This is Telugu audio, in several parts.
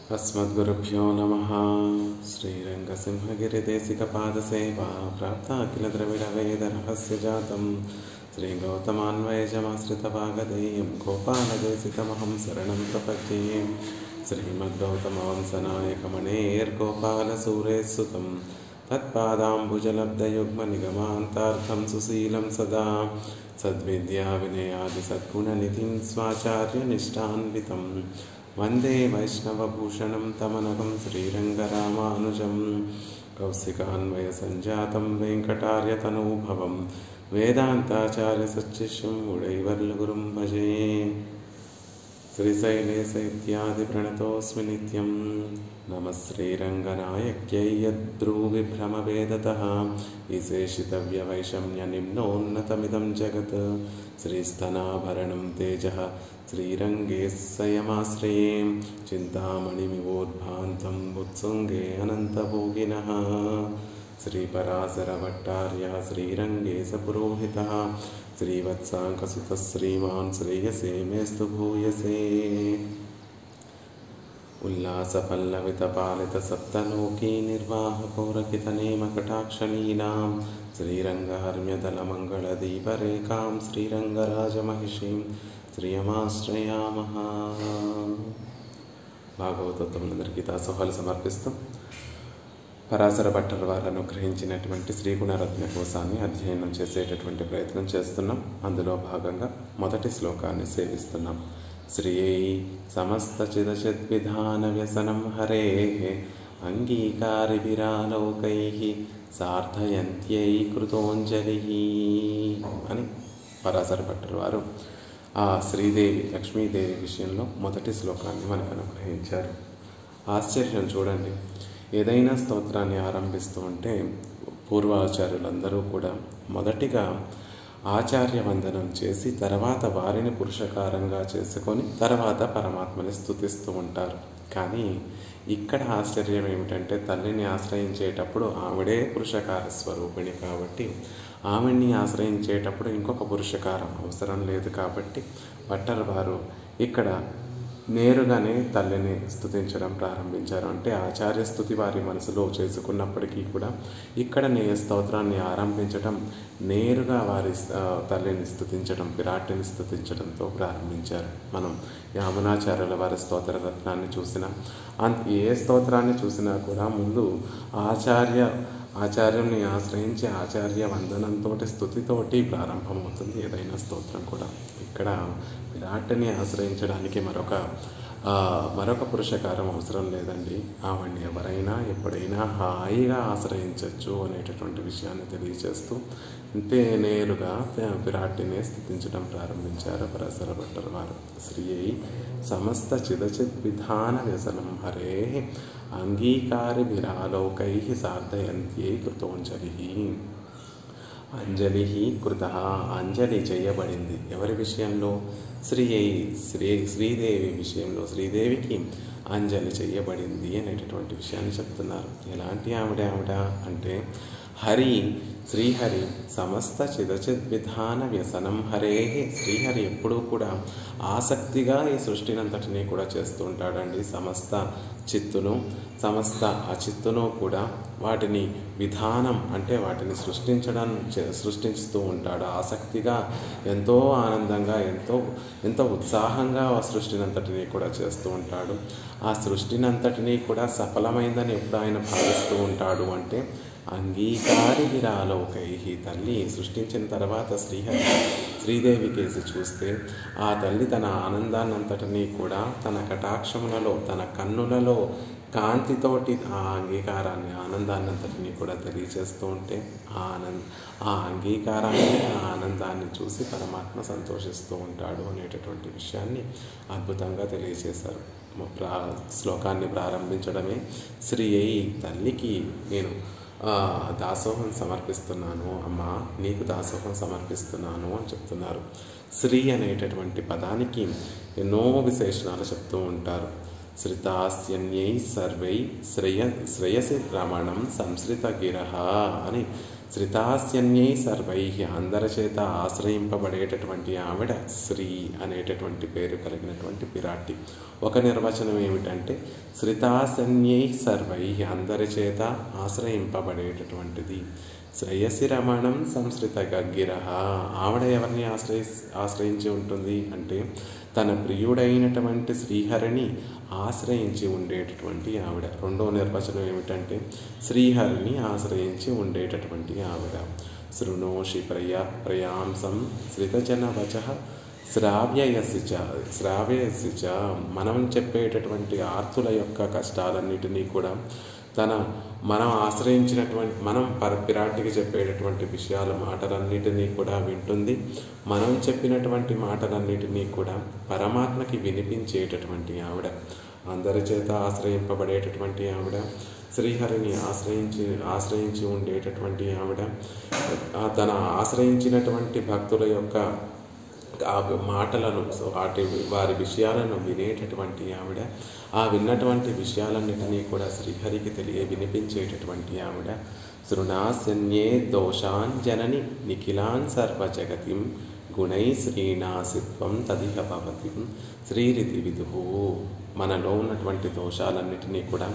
अस्मद्गुरुभ्यो नमः। श्रीरङ्गसिंहगिरिदेशिकपादसेवा प्राप्ता किल द्रविडवेदरहस्यजातं श्रीगौतमान्वयजमाश्रितवागधेयं गोपालदेशिकमहं शरणं प्रपद्ये। श्रीमद्गौतमवंशनायकमणेर्गोपालसूरेः तत्पादाम्बुजलब्धयुग्मनिगमान्तार्थं सुशीलं सदा सद्विद्याविनयादिसद्गुणनिधिं स्वाचार्यनिष्ठान्वितं वन्दे वैष्णवभूषणं तमनघं श्रीरङ्गरामानुजं कौशिकान्वयसञ्जातं वेङ्कटार्यतनूभवं वेदान्ताचार्यसच्शिष्यं उडैवर्लुगुरुं भजे। श्रीशैलेशैत्यादिप्रणतोऽस्मि नित्यं नमः श्रीरङ्गनायक्यै यद्ब्रूविभ्रमवेदतः विशेषितव्यवैषम्यनिम्नोन्नतमिदं जगत् श्रीस्तनाभरणं तेजः श्रीरङ्गे संयमाश्रये चिन्तामणिमिवोद्भान्तं उत्सुङ्गे अनन्तभोगिनः श्रीपराशरभट्टार्यः श्रीरङ्गे सपुरोहितः श्रीवत्साङ्कसुतः श्रीमान् श्रेयसे मेस्तु भूयसे। उल्लासपल्लवितपालितसप्तलोकी निर्वाहपौरकितनेमकटाक्षलीलां श्रीरङ्गहर्म्यदलमङ्गलदीपरेखां श्रीरङ्गराजमहिषीं శ్రీయమాశ్రయామః. భాగవతోత్తములందరికీ దాసోహాలు సమర్పిస్తూ పరాశర భట్టర్ వారు అనుగ్రహించినటువంటి శ్రీగుణరత్న కోశాన్ని అధ్యయనం చేసేటటువంటి ప్రయత్నం చేస్తున్నాం. అందులో భాగంగా మొదటి శ్లోకాన్ని సేవిస్తున్నాం. శ్రియై సమస్త చిదచిద్విధాన వ్యసనం హరే అంగీకారిభిరాలోకై సార్థయంత్యై కృతోంజలి అని పరాశర భట్టర్ వారు ఆ శ్రీదేవి లక్ష్మీదేవి విషయంలో మొదటి శ్లోకాన్ని మనకు అనుగ్రహించారు. ఆశ్చర్యం చూడండి, ఏదైనా స్తోత్రాన్ని ఆరంభిస్తూ ఉంటే పూర్వాచార్యులందరూ కూడా మొదటిగా ఆచార్య వందనం చేసి తర్వాత వారిని పురుషకారంగా చేసుకొని తర్వాత పరమాత్మని స్తుతిస్తూ ఉంటారు. కానీ ఇక్కడ ఆశ్చర్యం ఏమిటంటే తల్లిని ఆశ్రయించేటప్పుడు ఆవిడే పురుషకార స్వరూపిణి కాబట్టి ఆవిడ్ని ఆశ్రయించేటప్పుడు ఇంకొక పురుషకారం అవసరం లేదు. కాబట్టి భట్టర్ వారు ఇక్కడ నేరుగానే తల్లిని స్తుతించడం ప్రారంభించారు. అంటే ఆచార్య స్తుతి వారి మనసులో చేసుకున్నప్పటికీ కూడా ఇక్కడ స్తోత్రాన్ని ఆరంభించడం నేరుగా వారి తల్లిని స్తుతించడం, విరాట్ని స్తుతించడంతో ప్రారంభించారు. మనం యామునాచార్యుల వారి స్తోత్ర రత్నాన్ని చూసినా ఏ స్తోత్రాన్ని చూసినా కూడా ముందు ఆచార్యుని ఆశ్రయించి ఆచార్య వందనంతో స్తుతితోటి ప్రారంభమవుతుంది ఏదైనా స్తోత్రం కూడా. ఇక్కడ విరాట్ని ఆశ్రయించడానికి మరొక పురుషకారం అవసరం లేదండి. ఆవిడ్ని ఎవరైనా ఎప్పుడైనా హాయిగా ఆశ్రయించవచ్చు అనేటటువంటి విషయాన్ని తెలియజేస్తూ అంటే నేరుగా విరాట్నే స్థుతించడం ప్రారంభించారు పరాశర భట్టర్ వారు. శ్రీయై సమస్త చిదచిద్విధాన వ్యసనం హరే అంగీకారిభిరాలోకై సార్థయంత్యై కృతోంజలి. అంజలి కృత, అంజలి చేయబడింది. ఎవరి విషయంలో? శ్రీదేవి విషయంలో. శ్రీదేవికి అంజలి చేయబడింది అనేటటువంటి విషయాన్ని చెప్తున్నారు. ఎలాంటి ఆవిడ అంటే శ్రీహరి సమస్త చిదచిద్విధాన వ్యసనం హరే. శ్రీహరి ఎప్పుడూ కూడా ఆసక్తిగా ఈ సృష్టినంతటినీ కూడా చేస్తూ ఉంటాడండి. సమస్త అచిత్తును కూడా వాటిని విధానం అంటే వాటిని సృష్టిస్తూ ఉంటాడు. ఆసక్తిగా ఎంతో ఆనందంగా ఎంతో ఉత్సాహంగా ఆ సృష్టినంతటినీ కూడా చేస్తూ ఉంటాడు. ఆ సృష్టినంతటినీ కూడా సఫలమైందని ఎప్పుడు ఆయన భావిస్తూ ఉంటాడు అంటే అంగీకారిభిరాలోకై. తల్లి సృష్టించిన తర్వాత శ్రీదేవి కేసి చూస్తే ఆ తల్లి తన ఆనందాన్నంతటినీ కూడా తన కటాక్షములలో తన కన్నులలో కాంతితోటి ఆ అంగీకారాన్ని ఆనందాన్నంతటినీ కూడా తెలియజేస్తూ ఉంటే ఆ అంగీకారాన్ని ఆ ఆనందాన్ని చూసి పరమాత్మ సంతోషిస్తూ ఉంటాడు అనేటటువంటి విషయాన్ని అద్భుతంగా తెలియజేశారు. శ్లోకాన్ని ప్రారంభించడమే శ్రీయై తల్లికి నేను దాసోహం సమర్పిస్తున్నాను, అమ్మా నీకు దాసోహం సమర్పిస్తున్నాను అని చెప్తున్నారు. శ్రీ అనేటటువంటి పదానికి ఎన్నో విశేషణాలు చెప్తూ ఉంటారు. శ్రితాస్యన్యై సర్వై శ్రేయసి రమణం సంశ్రిత గిరహ అని శ్రితాస్యన్యై సర్వై, అందరి చేత ఆశ్రయింపబడేటటువంటి ఆవిడ శ్రీ అనేటటువంటి పేరు కలిగినటువంటి పిరాట్టి. ఒక నిర్వచనం ఏమిటంటే శ్రితాసన్యై సర్వై, అందరి చేత ఆశ్రయింపబడేటటువంటిది. శ్రేయసి రమణం సంశ్రిత గగ్గిరః, ఆవిడ ఎవరిని ఆశ్రయించి ఉంటుంది అంటే తన ప్రియుడైనటువంటి శ్రీహరిని ఆశ్రయించి ఉండేటటువంటి ఆవిడ. రెండో నిర్వచనం ఏమిటంటే శ్రీహరిని ఆశ్రయించి ఉండేటటువంటి ఆవిడ. శృణోషి ప్రయాంసం శ్రితజన వచ శ్రావ్యయసి చ, మనం చెప్పేటటువంటి ఆర్తుల యొక్క కష్టాలన్నిటినీ కూడా మనం ఆశ్రయించినటువంటి మనం పిరాటికి చెప్పేటటువంటి మాటలన్నిటినీ కూడా వింటుంది. మనం చెప్పినటువంటి మాటలన్నిటినీ కూడా పరమాత్మకి వినిపించేటటువంటి ఆవిడ, అందరి చేత ఆశ్రయింపబడేటటువంటి ఆవిడ, శ్రీహరిని ఆశ్రయించి ఉండేటటువంటి ఆవిడ, తన ఆశ్రయించినటువంటి భక్తుల యొక్క ఆ మాటలను వారి విషయాలను వినేటటువంటి ఆవిడ, ఆ విన్నటువంటి విషయాలన్నిటినీ కూడా శ్రీహరికి వినిపించేటటువంటి ఆవిడ. శృణాసన్యే దోషాన్ జనని నిఖిలాన్ సర్వజగతిం గుణై శ్రీనాసిత్వం తదిహ భవతి శ్రీరితి విదుహు. మనలో ఉన్నటువంటి దోషాలన్నిటినీ కూడా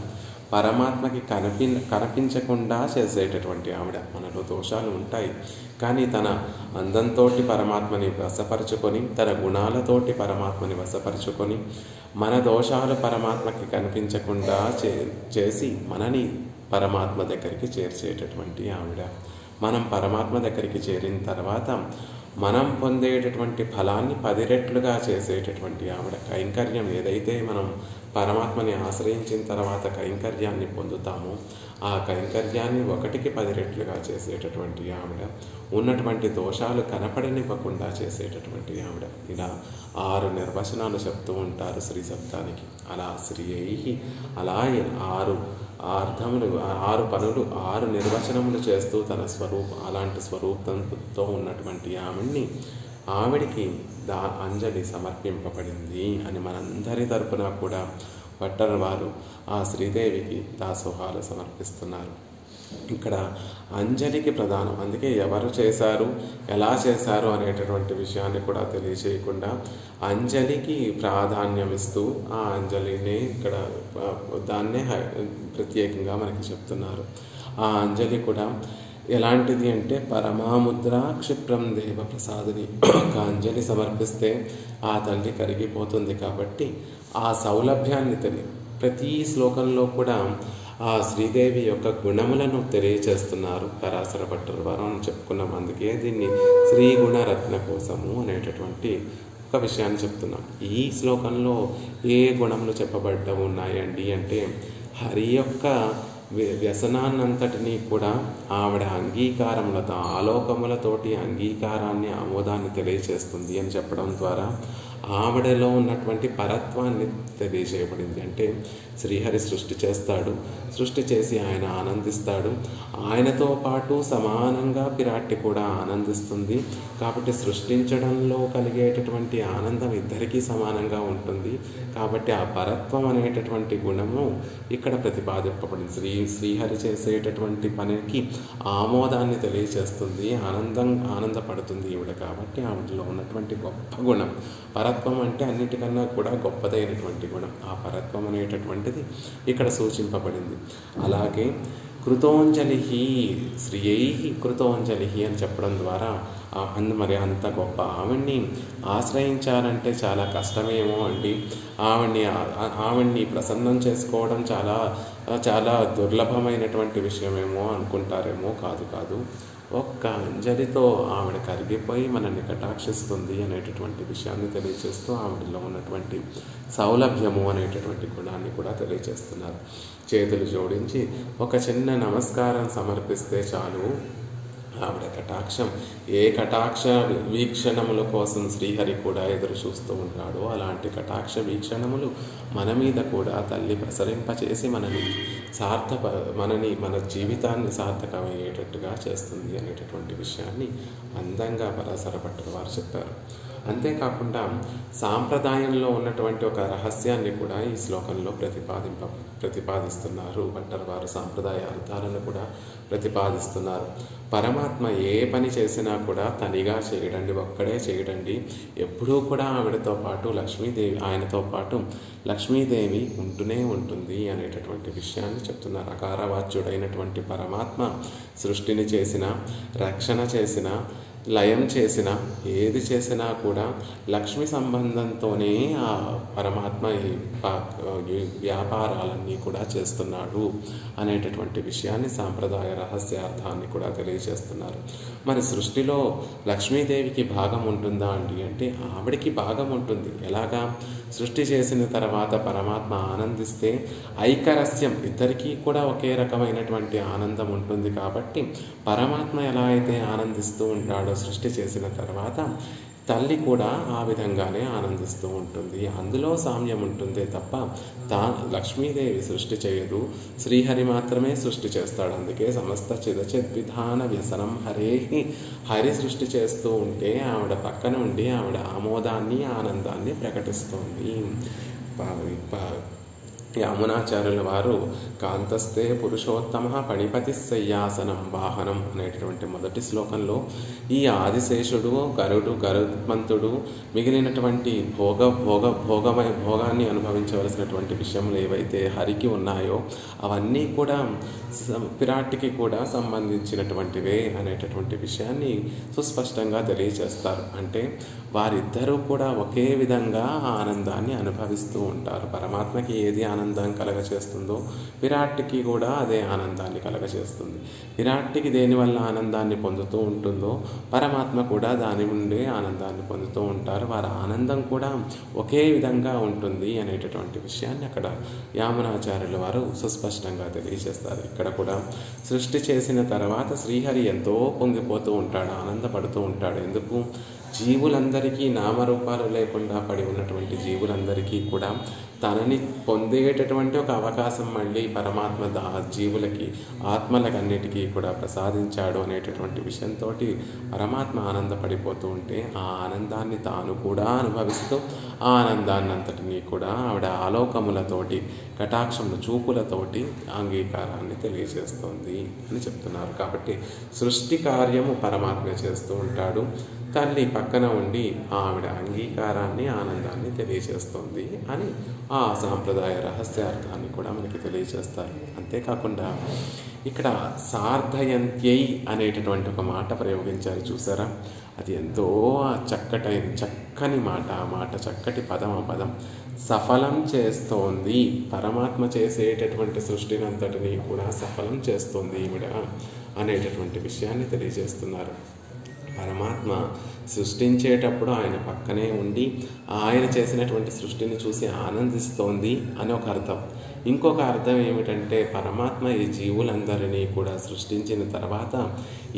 పరమాత్మకి కనిపించకుండా చేసేటటువంటి ఆవిడ. మనలో దోషాలు ఉంటాయి, కానీ తన అందంతో పరమాత్మని వశపరుచుకొని, తన గుణాలతోటి పరమాత్మని వశపరుచుకొని, మన దోషాలు పరమాత్మకి కనిపించకుండా చేసి మనని పరమాత్మ దగ్గరికి చేర్చేటటువంటి ఆవిడ. మనం పరమాత్మ దగ్గరికి చేరిన తర్వాత మనం పొందేటటువంటి ఫలాన్ని 10 రెట్లుగా చేసేటటువంటి ఆవిడ. కైంకర్యం ఏదైతే మనం పరమాత్మని ఆశ్రయించిన తర్వాత కైంకర్యాన్ని పొందుతామో ఆ కైంకర్యాన్ని 1కి 10 రెట్లుగా చేసేటటువంటి ఆవిడ. ఉన్నటువంటి దోషాలు కనపడనివ్వకుండా చేసేటటువంటి ఆవిడ. ఇలా 6 నిర్వచనాలు చెప్తూ ఉంటారు శ్రీ శబ్దానికి. అలా శ్రీ అయి అలా 6 అర్థములు, 6 పనులు, 6 నిర్వచనములు చేస్తూ తన అలాంటి స్వరూపంతో ఉన్నటువంటి ఆవిడికి అంజలి సమర్పింపబడింది అని మనందరి తరపున కూడా భట్టర్ వారు ఆ శ్రీదేవికి దాసోహాలు సమర్పిస్తున్నారు. ఇక్కడ అంజలికి ప్రధానం. అందుకే ఎవరు చేశారు, ఎలా చేశారు అనేటటువంటి విషయాన్ని కూడా తెలియచేయకుండా అంజలికి ప్రాధాన్యం ఇస్తూ ఆ అంజలిని ఇక్కడ దాన్నే ప్రత్యేకంగా మనకి చెప్తున్నారు. ఆ అంజలి కూడా ఎలాంటిది అంటే పరమాముద్ర క్షిప్రం దేవ ప్రసాదిని. ఒక అంజలి సమర్పిస్తే ఆ తల్లి కరిగిపోతుంది. కాబట్టి ఆ సౌలభ్యాన్ని ప్రతి శ్లోకంలో కూడా ఆ శ్రీదేవి యొక్క గుణములను తెలియచేస్తున్నారు పరాశర భట్టర్ వారు అని చెప్పుకున్నాం. అందుకే దీన్ని శ్రీ గుణరత్న కోసము అనేటటువంటి ఒక విషయాన్ని చెప్తున్నాం. ఈ శ్లోకంలో ఏ గుణములు చెప్పబడ్డ ఉన్నాయండి అంటే హరి యొక్క వ్యసనాన్నంతటినీ కూడా ఆవిడ అంగీకారములతో, ఆలోకములతోటి అంగీకారాన్ని, ఆమోదాన్ని తెలియచేస్తుంది అని చెప్పడం ద్వారా ఆవిడలో ఉన్నటువంటి పరత్వాన్ని తెలియజేయబడింది. అంటే శ్రీహరి సృష్టి చేస్తాడు, సృష్టి చేసి ఆయన ఆనందిస్తాడు, ఆయనతో పాటు సమానంగా పిరాట్టి కూడా ఆనందిస్తుంది. కాబట్టి సృష్టించడంలో కలిగేటటువంటి ఆనందం ఇద్దరికీ సమానంగా ఉంటుంది. కాబట్టి ఆ పరత్వం అనేటటువంటి గుణము ఇక్కడ ప్రతిపాదింపబడింది. శ్రీహరి చేసేటటువంటి పనికి ఆమోదాన్ని తెలియచేస్తుంది, ఆనందపడుతుంది ఈవిడ. కాబట్టి ఆవిడలో ఉన్నటువంటి గొప్ప గుణం పరత్వం, అంటే అన్నిటికన్నా కూడా గొప్పదైనటువంటి గుణం. ఆ పరత్వం అనేటటువంటిది ఇక్కడ సూచింపబడింది. అలాగే కృతోంజలి శ్రీయై కృతోంజలి అని చెప్పడం ద్వారా మరి అంత గొప్ప ఆవిడ్ని ఆశ్రయించాలంటే చాలా కష్టమేమో అండి. ఆవిడ్ని ప్రసన్నం చేసుకోవడం చాలా చాలా దుర్లభమైనటువంటి విషయమేమో అనుకుంటారేమో. కాదు, ఒక్క అంజలితో ఆవిడ కరిగిపోయి మనల్ని కటాక్షిస్తుంది అనేటటువంటి విషయాన్ని తెలియజేస్తూ ఆవిడలో ఉన్నటువంటి సౌలభ్యము అనేటటువంటి గుణాన్ని కూడా తెలియజేస్తున్నారు. చేతులు జోడించి ఒక చిన్న నమస్కారం సమర్పిస్తే చాలు ఆవిడ కటాక్షం, ఏ కటాక్ష వీక్షణముల కోసం శ్రీహరి కూడా ఎదురు చూస్తూ ఉంటాడో అలాంటి కటాక్ష వీక్షణములు మన మీద కూడా తల్లి ప్రసరింపచేసి మన జీవితాన్ని సార్థకమయ్యేటట్టుగా చేస్తుంది అనేటటువంటి విషయాన్ని అందంగా పరాశర భట్టర్ వారు చెప్పారు. అంతేకాకుండా సాంప్రదాయంలో ఉన్నటువంటి ఒక రహస్యాన్ని కూడా ఈ శ్లోకంలో ప్రతిపాదిస్తున్నారు భట్టర్ వారు. సాంప్రదాయ అర్థాలను కూడా ప్రతిపాదిస్తున్నారు. పరమాత్మ ఏ పని చేసినా కూడా తనిగా చేయడండి, ఒక్కడే చేయడండి. ఎప్పుడూ కూడా ఆవిడతో పాటు లక్ష్మీదేవి, ఆయనతో పాటు లక్ష్మీదేవి ఉంటూనే ఉంటుంది అనేటటువంటి విషయాన్ని చెప్తున్నారు. అకారవాచ్యుడైనటువంటి పరమాత్మ సృష్టిని చేసిన, రక్షణ చేసిన, లయం చేసిన, ఏది చేసినా కూడా లక్ష్మి సంబంధంతోనే ఆ పరమాత్మ ఈ వ్యాపారాలన్నీ కూడా చేస్తున్నాడు అనేటటువంటి విషయాన్ని, సాంప్రదాయ రహస్యార్థాన్ని కూడా తెలియజేస్తున్నారు. మరి సృష్టిలో లక్ష్మీదేవికి భాగం ఉంటుందా అండి అంటే ఆవిడికి భాగం ఉంటుంది. ఎలాగా? సృష్టి చేసిన తర్వాత పరమాత్మ ఆనందిస్తే ఐకరస్యం, ఇద్దరికీ కూడా ఒకే రకమైనటువంటి ఆనందం ఉంటుంది. కాబట్టి పరమాత్మ ఎలా అయితే ఆనందిస్తూ ఉంటాడో సృష్టి చేసిన తర్వాత తల్లి కూడా ఆ విధంగానే ఆనందిస్తూ ఉంటుంది. అందులో సామ్యం ఉంటుందే తప్ప లక్ష్మీదేవి సృష్టి చేయదు, శ్రీహరి మాత్రమే సృష్టి చేస్తాడు. అందుకే సమస్త చిదచిద్విధాన వ్యసనం హరేహి, హరి సృష్టి చేస్తూ ఉంటే ఆవిడ పక్కన ఉండి ఆవిడ ఆమోదాన్ని, ఆనందాన్ని ప్రకటిస్తోంది. యామునాచార్యుల వారు కాంతస్తే పురుషోత్తమ పణిపతి శయ్యాసనం వాహనం అనేటటువంటి మొదటి శ్లోకంలో ఈ ఆదిశేషుడు, గరుత్మంతుడు మిగిలినటువంటి భోగాన్ని అనుభవించవలసినటువంటి విషయములు ఏవైతే హరికి ఉన్నాయో అవన్నీ కూడా పిరాట్టికి కూడా సంబంధించినటువంటివే అనేటటువంటి విషయాన్ని సుస్పష్టంగా తెలియజేస్తారు. అంటే వారిద్దరూ కూడా ఒకే విధంగా ఆనందాన్ని అనుభవిస్తూ ఉంటారు. పరమాత్మకి ఏది ఆనందం కలగచేస్తుందో విరాట్కి కూడా అదే ఆనందాన్ని కలగచేస్తుంది. విరాట్కి దేనివల్ల ఆనందాన్ని పొందుతూ ఉంటుందో పరమాత్మ కూడా దాని నుండి ఆనందాన్ని పొందుతూ ఉంటారు. వారి ఆనందం కూడా ఒకే విధంగా ఉంటుంది అనేటటువంటి విషయాన్ని అక్కడ యామునాచార్యుల వారు సుస్పష్టంగా తెలియజేస్తారు. ఇక్కడ కూడా సృష్టి చేసిన తర్వాత శ్రీహరి ఎంతో పొంగిపోతూ ఉంటాడు, ఆనందపడుతూ ఉంటాడు. ఎందుకు? జీవులందరికీ, నామరూపాలు లేకుండా పడి ఉన్నటువంటి జీవులందరికీ కూడా తనని పొందేటటువంటి ఒక అవకాశం మళ్ళీ పరమాత్మ జీవులకి, ఆత్మలకన్నిటికీ కూడా ప్రసాదించాడు అనేటటువంటి విషయంతో పరమాత్మ ఆనందపడిపోతూ ఉంటే ఆ ఆనందాన్ని తాను కూడా అనుభవిస్తూ ఆ ఆనందాన్ని అంతటినీ కూడా ఆవిడ ఆలోకములతోటి, కటాక్షముల చూపులతోటి అంగీకారాన్ని తెలియజేస్తోంది అని చెప్తున్నారు. కాబట్టి సృష్టి కార్యము పరమాత్మ చేస్తూ ఉంటాడు, తల్లి పక్కన ఉండి ఆవిడ అంగీకారాన్ని, ఆనందాన్ని తెలియజేస్తోంది అని ఆ సాంప్రదాయ రహస్యార్థాన్ని కూడా మనకి తెలియజేస్తారు. అంతేకాకుండా ఇక్కడ సార్ధయంత్యై అనేటటువంటి ఒక మాట ప్రయోగించారు, చూసారా? అది ఎంతో చక్కని మాట. ఆ మాట చక్కటి పదం. ఆ పదం సఫలం చేస్తోంది. పరమాత్మ చేసేటటువంటి సృష్టిని అంతటినీ కూడా సఫలం చేస్తోంది ఈవిడ అనేటటువంటి విషయాన్ని తెలియజేస్తున్నారు. పరమాత్మ సృష్టించేటప్పుడు ఆయన పక్కనే ఉండి ఆయన చేసినటువంటి సృష్టిని చూసి ఆనందిస్తోంది అని ఒక అర్థం. ఇంకొక అర్థం ఏమిటంటే పరమాత్మ ఈ జీవులందరినీ కూడా సృష్టించిన తర్వాత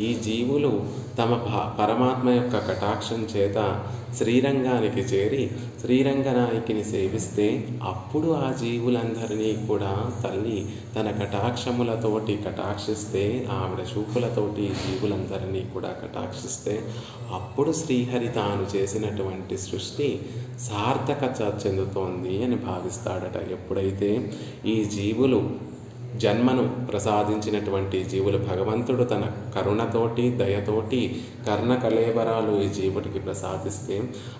ఈ జీవులు తమ పరమాత్మ యొక్క కటాక్షం చేత శ్రీరంగానికి చేరి శ్రీరంగనాయకిని సేవిస్తే అప్పుడు ఆ జీవులందరినీ కూడా తల్లి తన కటాక్షములతోటి కటాక్షిస్తే, ఆవిడ చూపులతోటి జీవులందరినీ కూడా కటాక్షిస్తే అప్పుడు శ్రీహరి తాను చేసినటువంటి సృష్టి సార్థకత చెందుతోంది అని భావిస్తాడట. ఎప్పుడైతే ఈ జీవులు జన్మను ప్రసాదించినటువంటి జీవులు భగవంతుడు తన కరుణతోటి, దయతోటి కర్ణ కళేబరాలు ఈ జీవుడికి ప్రసాదిస్తే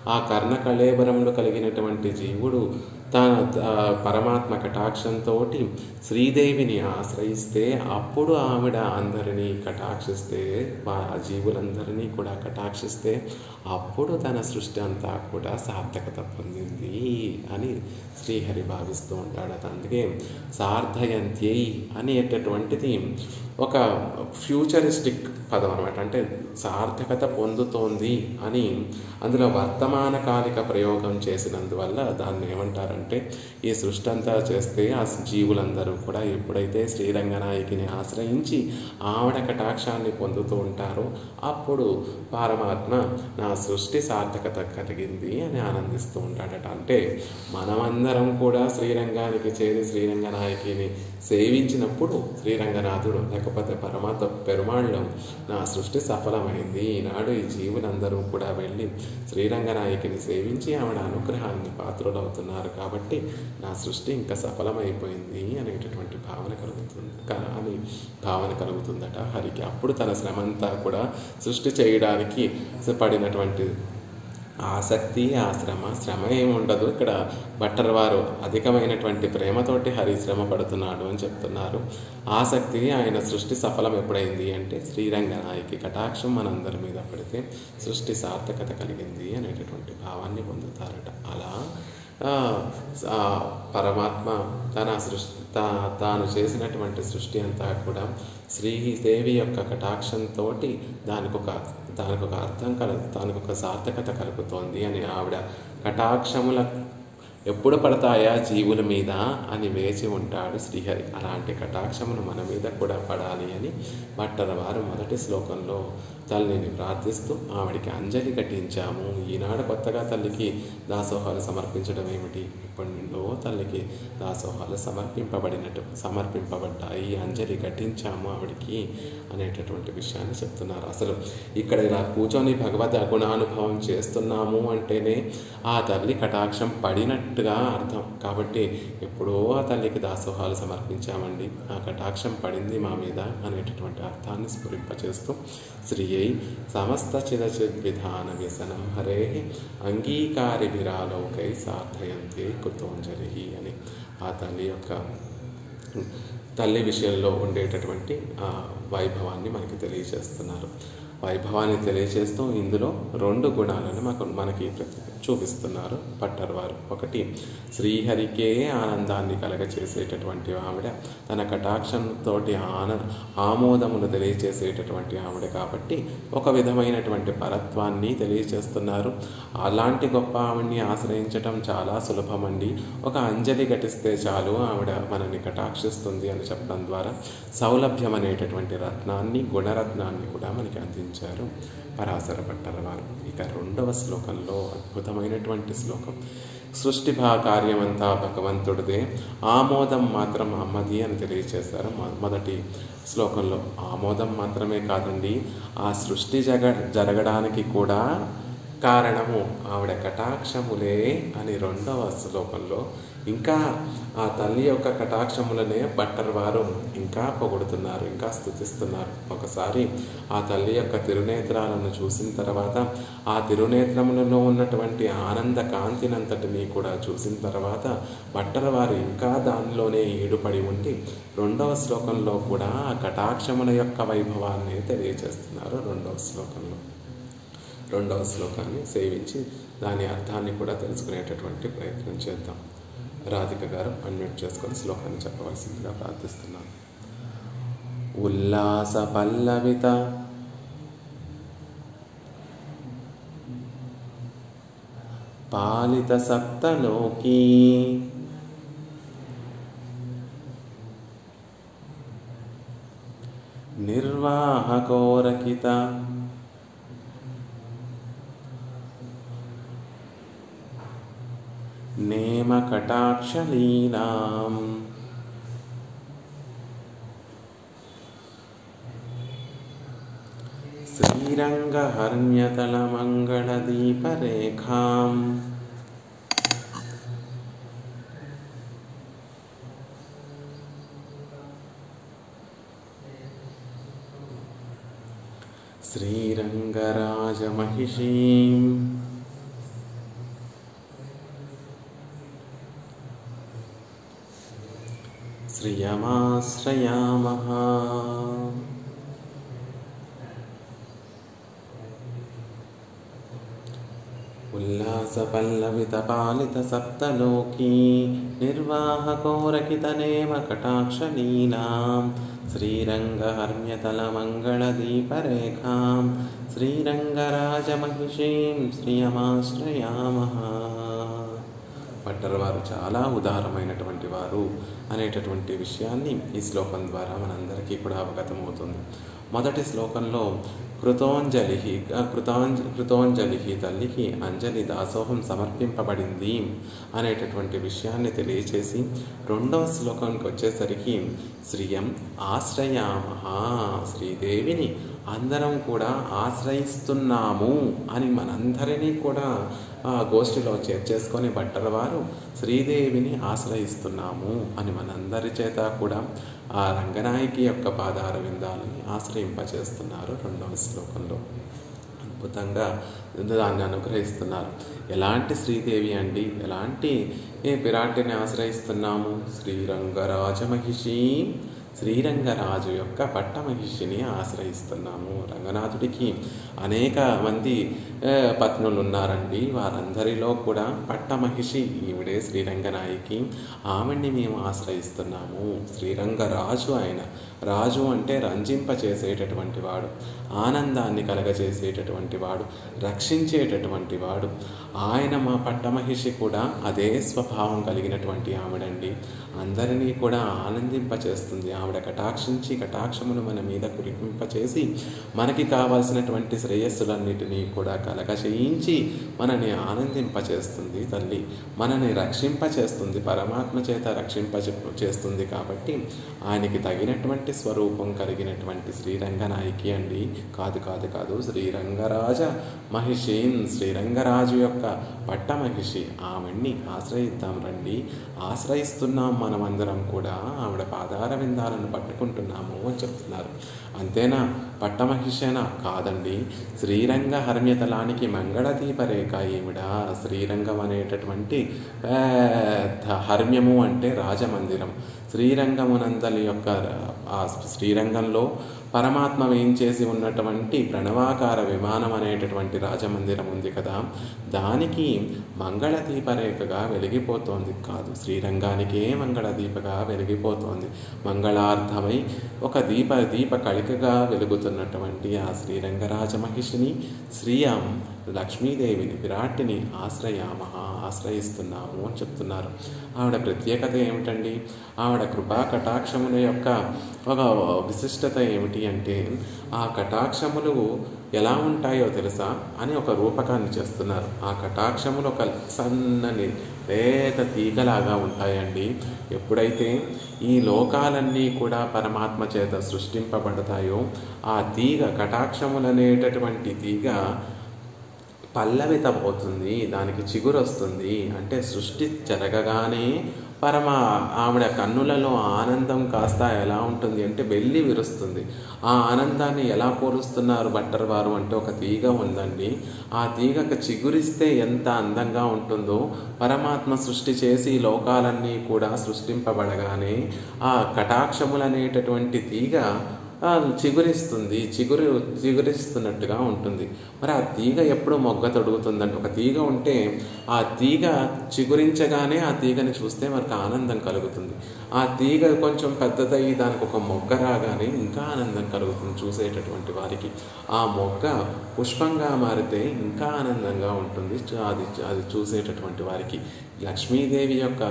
ఆ కర్ణ కళేబరములు కలిగినటువంటి జీవుడు తన పరమాత్మ కటాక్షంతో శ్రీదేవిని ఆశ్రయిస్తే అప్పుడు ఆవిడ అందరినీ కటాక్షిస్తే, ఆ జీవులందరినీ కూడా కటాక్షిస్తే అప్పుడు తన సృష్టి అంతా కూడా సార్థకత పొందింది అని శ్రీహరి భావిస్తూ ఉంటాడట. అందుకే సార్ధయంత్యై అనేటటువంటిది ఒక ఫ్యూచరిస్టిక్ పదం అనమాట. అంటే సార్థకత పొందుతోంది అని అందులో వర్తమానకాలిక ప్రయోగం చేసినందువల్ల దాన్ని ఏమంటారంటే ఈ సృష్టి అంతా చేస్తే ఆ జీవులందరూ కూడా ఎప్పుడైతే శ్రీరంగనాయకిని ఆశ్రయించి ఆవిడ కటాక్షాన్ని పొందుతూ ఉంటారో అప్పుడు పరమాత్మ నా సృష్టి సార్థకత కలిగింది అని ఆనందిస్తూ ఉంటాడట. అంటే మనమందరం కూడా శ్రీరంగానికి చేరి శ్రీరంగనాయకిని సేవించినప్పుడు శ్రీరంగనాథుడు లేక లేకపోతే పరమాత్మ పెరుమాళ్ళు నా సృష్టి సఫలమైంది, ఈనాడు ఈ జీవులందరూ కూడా వెళ్ళి శ్రీరంగనాయకిని సేవించి ఆవిడ అనుగ్రహాన్ని పాత్రులవుతున్నారు కాబట్టి నా సృష్టి ఇంకా సఫలమైపోయింది అనేటటువంటి భావన కలుగుతుందట హరికి. అప్పుడు తన శ్రమంతా కూడా సృష్టి చేయడానికి పడినటువంటి ఆసక్తి, ఆ శ్రమ ఏముండదు. ఇక్కడ భట్టర్ వారు అధికమైనటువంటి ప్రేమతోటి హరి శ్రమ పడుతున్నాడు అని చెప్తున్నారు. ఆసక్తి, ఆయన సృష్టి సఫలం ఎప్పుడైంది అంటే శ్రీరంగనాయకి కటాక్షం మనందరి మీద పడితే సృష్టి సార్థకత కలిగింది అనేటటువంటి భావాన్ని పొందుతారట. అలా పరమాత్మ తన తాను చేసినటువంటి సృష్టి అంతా కూడా శ్రీదేవి యొక్క కటాక్షంతో దానికి ఒక అర్థం దానికి ఒక సార్థకత కలుగుతోంది అని ఆవిడ కటాక్షముల ఎప్పుడు పడతాయా జీవుల మీద అని వేచి ఉంటాడు శ్రీహరి. అలాంటి కటాక్షములు మన మీద కూడా పడాలి అని భట్టర్ వారు మొదటి శ్లోకంలో తల్లిని ప్రార్థిస్తూ ఆవిడికి అంజలి ఘటించాము. ఈనాడు కొత్తగా తల్లికి దాసోహాలు సమర్పించడం ఏమిటి, ఇప్పటి నుండో తల్లికి దాసోహాలు సమర్పింపబడ్డాయి, అంజలి ఘటించాము ఆవిడికి అనేటటువంటి విషయాన్ని చెప్తున్నారు. అసలు ఇక్కడ ఇలా కూర్చొని భగవద్ గుణానుభవం చేస్తున్నాము అంటేనే ఆ తల్లి కటాక్షం పడినట్టుగా అర్థం. కాబట్టి ఎప్పుడో ఆ తల్లికి దాసోహాలు సమర్పించామండి, ఆ కటాక్షం పడింది మా మీద అనేటటువంటి అర్థాన్ని స్ఫురింపచేస్తూ శ్రీయై సమస్త చిదచిద్విధాన వ్యసనం హరే అంగీకారి విరాలోకై సార్థయంతే కృతోంజలి అని ఆ తల్లి విషయంలో ఉండేటటువంటి వైభవాన్ని మనకి తెలియజేస్తున్నారు. వైభవాన్ని తెలియజేస్తూ ఇందులో 2 గుణాలను మనకి చూపిస్తున్నారు భట్టర్ వారు. ఒకటి, శ్రీహరికే ఆనందాన్ని కలగచేసేటటువంటి ఆవిడ, తన కటాక్షంతో ఆమోదమును తెలియచేసేటటువంటి ఆవిడ కాబట్టి ఒక విధమైనటువంటి పరత్వాన్ని తెలియచేస్తున్నారు. అలాంటి గొప్ప ఆవిడ్ని ఆశ్రయించటం చాలా సులభమండి, ఒక అంజలి ఘటిస్తే చాలు ఆవిడ మనల్ని కటాక్షిస్తుంది అని చెప్పడం ద్వారా సౌలభ్యం అనేటటువంటి రత్నాన్ని, గుణరత్నాన్ని కూడా మనకి అందించారు పరాశర భట్టర్ వారు. ఇక 2వ శ్లోకంలో అద్భుతమైనటువంటి శ్లోకం. సృష్టి కార్యమంతా భగవంతుడిదే, ఆమోదం మాత్రం అమ్మది అని తెలియచేశారు. మొదటి శ్లోకంలో ఆమోదం మాత్రమే కాదండి, ఆ సృష్టి జరగడానికి కూడా కారణము ఆవిడ కటాక్షములే అని 2వ శ్లోకంలో ఇంకా ఆ తల్లి యొక్క కటాక్షములనే భట్టర్ వారు ఇంకా పొగుడుతున్నారు, ఇంకా స్తుతిస్తున్నారు. ఒకసారి ఆ తల్లి యొక్క తిరునేత్రాలను చూసిన తర్వాత, ఆ తిరునేత్రములలో ఉన్నటువంటి ఆనంద కాంతినంతటినీ కూడా చూసిన తర్వాత భట్టర్ వారు ఇంకా దానిలోనే ఈడుపడి ఉండి 2వ శ్లోకంలో కూడా ఆ కటాక్షముల యొక్క వైభవాన్ని తెలియజేస్తున్నారు. 2వ శ్లోకాన్ని సేవించి దాని అర్థాన్ని కూడా తెలుసుకునేటటువంటి ప్రయత్నం చేద్దాం. రాధిక గారు అన్మ్యూట్ చేసుకొని శ్లోకాన్ని చెప్పవలసిందిగా ప్రార్థిస్తున్నాను. ఉల్లాస పల్లవిత పాలిత సప్తలోకీ నిర్వాహకోరకిత నేమ కటాక్షలీలాం శ్రీరంగహర్మ్యతలమంగళదీపరేఖాం శ్రీరంగరాజమహిషీం శ్రియమాశ్రయామః. ఉల్లాసపల్లవితపాలిత సప్తలోకీ నిర్వాహకోరకితనేమ కటాక్షలీలాం శ్రీరంగహర్మ్యతలమంగళదీపరేఖాం శ్రీరంగరాజమహిషీం శ్రియమాశ్రయామః. భట్టరవారు చాలా ఉదారమైనటువంటి వారు అనేటటువంటి విషయాన్ని ఈ శ్లోకం ద్వారా మనందరికీ కూడా అవగతమవుతుంది. మొదటి శ్లోకంలో కృతోంజలి తల్లికి అంజలి దాసోహం సమర్పింపబడింది అనేటటువంటి విషయాన్ని తెలియచేసి, రెండవ శ్లోకంకి వచ్చేసరికి శ్రియం ఆశ్రయామః, శ్రీదేవిని అందరం కూడా ఆశ్రయిస్తున్నాము అని మనందరినీ కూడా గోష్ఠిలో చేర్చేసుకొని భట్టరవారు శ్రీదేవిని ఆశ్రయిస్తున్నాము అని మనందరి చేత కూడా ఆ రంగనాయకి యొక్క పాదార విందాలని ఆశ్రయింపచేస్తున్నారు. రెండవ శ్లోకంలో అద్భుతంగా దాన్ని అనుగ్రహిస్తున్నారు. ఎలాంటి శ్రీదేవి అండి, ఎలాంటి పిరాటిని ఆశ్రయిస్తున్నాము? శ్రీరంగరాజ మహిషి, శ్రీరంగరాజు యొక్క పట్టమహిషిని ఆశ్రయిస్తున్నాము. రంగనాథుడికి అనేక మంది పత్నులు ఉన్నారండి. వారందరిలో కూడా పట్టమహిషి ఈవిడే శ్రీరంగనాయకి. ఆవిడ్ని మేము ఆశ్రయిస్తున్నాము. శ్రీరంగరాజు ఆయన. రాజు అంటే రంజింపచేసేటటువంటి వాడు, ఆనందాన్ని కలగజేసేటటువంటి వాడు, రక్షించేటటువంటి వాడు. ఆయన మా పట్టమహిషి కూడా అదే స్వభావం కలిగినటువంటి ఆవిడండి. అందరినీ కూడా ఆనందింపచేస్తుంది. ఆవిడ కటాక్షించి కటాక్షమును మన మీద కురిపింపచేసి మనకి కావాల్సినటువంటి శ్రేయస్సులన్నిటినీ కూడా కలగచేయించి మనని ఆనందింపచేస్తుంది తల్లి. మనని రక్షింపచేస్తుంది, పరమాత్మ చేత రక్షింపచేస్తుంది. కాబట్టి ఆయనకి తగినటువంటి స్వరూపం కలిగినటువంటి శ్రీరంగనాయకి అండి. కాదు కాదు కాదు శ్రీరంగరాజ మహిషీన్, శ్రీరంగరాజు యొక్క పట్టమహిషి. ఆవిడ్ని ఆశ్రయిద్దాం రండి. ఆశ్రయిస్తున్నాం మనమందరం కూడా. ఆవిడ పాదార విందాలను పట్టుకుంటున్నాము అని చెప్తున్నారు. అంతేనా? పట్టమహిషేనా? కాదండి. శ్రీరంగ హర్మ్యతలానికి మంగళదీపరేఖ ఈవిడ. శ్రీరంగం అనేటటువంటి హర్మ్యము అంటే రాజమందిరం. శ్రీరంగమునందలి యొక్క ఆ శ్రీరంగంలో పరమాత్మ వేయించేసి ఉన్నటువంటి ప్రణవాకార విమానం అనేటటువంటి రాజమందిరం ఉంది కదా, దానికి మంగళదీపరేఖగా వెలిగిపోతోంది. కాదు, శ్రీరంగానికే మంగళదీపగా వెలిగిపోతోంది. మంగళార్థమై ఒక దీప కళికగా వెలుగుతున్నటువంటి ఆ శ్రీరంగరాజ మహిషిని, శ్రీయం లక్ష్మీదేవిని, విరాట్టిని ఆశ్రయిస్తున్నాము అని చెప్తున్నారు. ఆవిడ ప్రత్యేకత ఏమిటండి? ఆవిడ కృపా కటాక్షముల యొక్క ఒక విశిష్టత ఏమిటి అంటే, ఆ కటాక్షములు ఎలా ఉంటాయో తెలుసా అని ఒక రూపకాన్ని చేస్తున్నారు. ఆ కటాక్షములు ఒక సన్నని లేత తీగలాగా ఉంటాయండి. ఎప్పుడైతే ఈ లోకాలన్నీ కూడా పరమాత్మ చేత సృష్టింపబడతాయో, ఆ తీగ, కటాక్షములనేటటువంటి తీగ పల్లవితమవుతుంది, దానికి చిగురు వస్తుంది. అంటే సృష్టి జరగగానే ఆవిడ కన్నులలో ఆనందం కాస్త ఎలా ఉంటుంది అంటే వెల్లి విరుస్తుంది. ఆ ఆనందాన్ని ఎలా పోలుస్తున్నారు భట్టరవారు అంటే, ఒక తీగ ఉందండి. ఆ తీగకు చిగురిస్తే ఎంత అందంగా ఉంటుందో, పరమాత్మ సృష్టి చేసి లోకాలన్నీ కూడా సృష్టింపబడగానే ఆ కటాక్షములనేటటువంటి తీగ చిగురిస్తుంది, చిగురిస్తున్నట్టుగా ఉంటుంది. మరి ఆ తీగ ఎప్పుడు మొగ్గ తొడుగుతుందంటే, ఒక తీగ ఉంటే ఆ తీగ చిగురించగానే ఆ తీగని చూస్తే మనకు ఆనందం కలుగుతుంది. ఆ తీగ కొంచెం పెద్దదయ్యి దానికి ఒక మొగ్గ రాగానే ఇంకా ఆనందం కలుగుతుంది చూసేటటువంటి వారికి. ఆ మొగ్గ పుష్పంగా మారితే ఇంకా ఆనందంగా ఉంటుంది అది చూసేటటువంటి వారికి. లక్ష్మీదేవి యొక్క,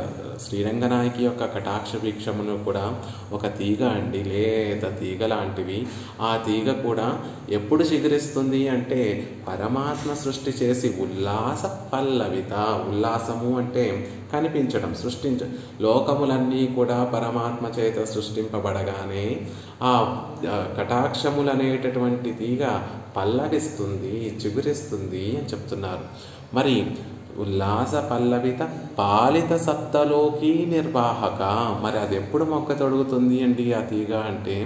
శ్రీరంగనాయకి యొక్క కటాక్ష వీక్షమును కూడా ఒక తీగ అండి, లేత తీగ లాంటివి. ఆ తీగ కూడా ఎప్పుడు చిగురిస్తుంది అంటే, పరమాత్మ సృష్టి చేసి ఉల్లాస పల్లవిత. ఉల్లాసము అంటే కనిపించడం, లోకములన్నీ కూడా పరమాత్మ చేత సృష్టింపబడగానే ఆ కటాక్షములనేటటువంటి తీగ పల్లవిస్తుంది, చిగురిస్తుంది అని చెప్తున్నారు. మరి ఉల్లాస పల్లవిత పాలిత సప్తలోకి నిర్వాహక. మరి అది ఎప్పుడు మొక్క తొడుగుతుంది అండి ఆ తీగ అంటే,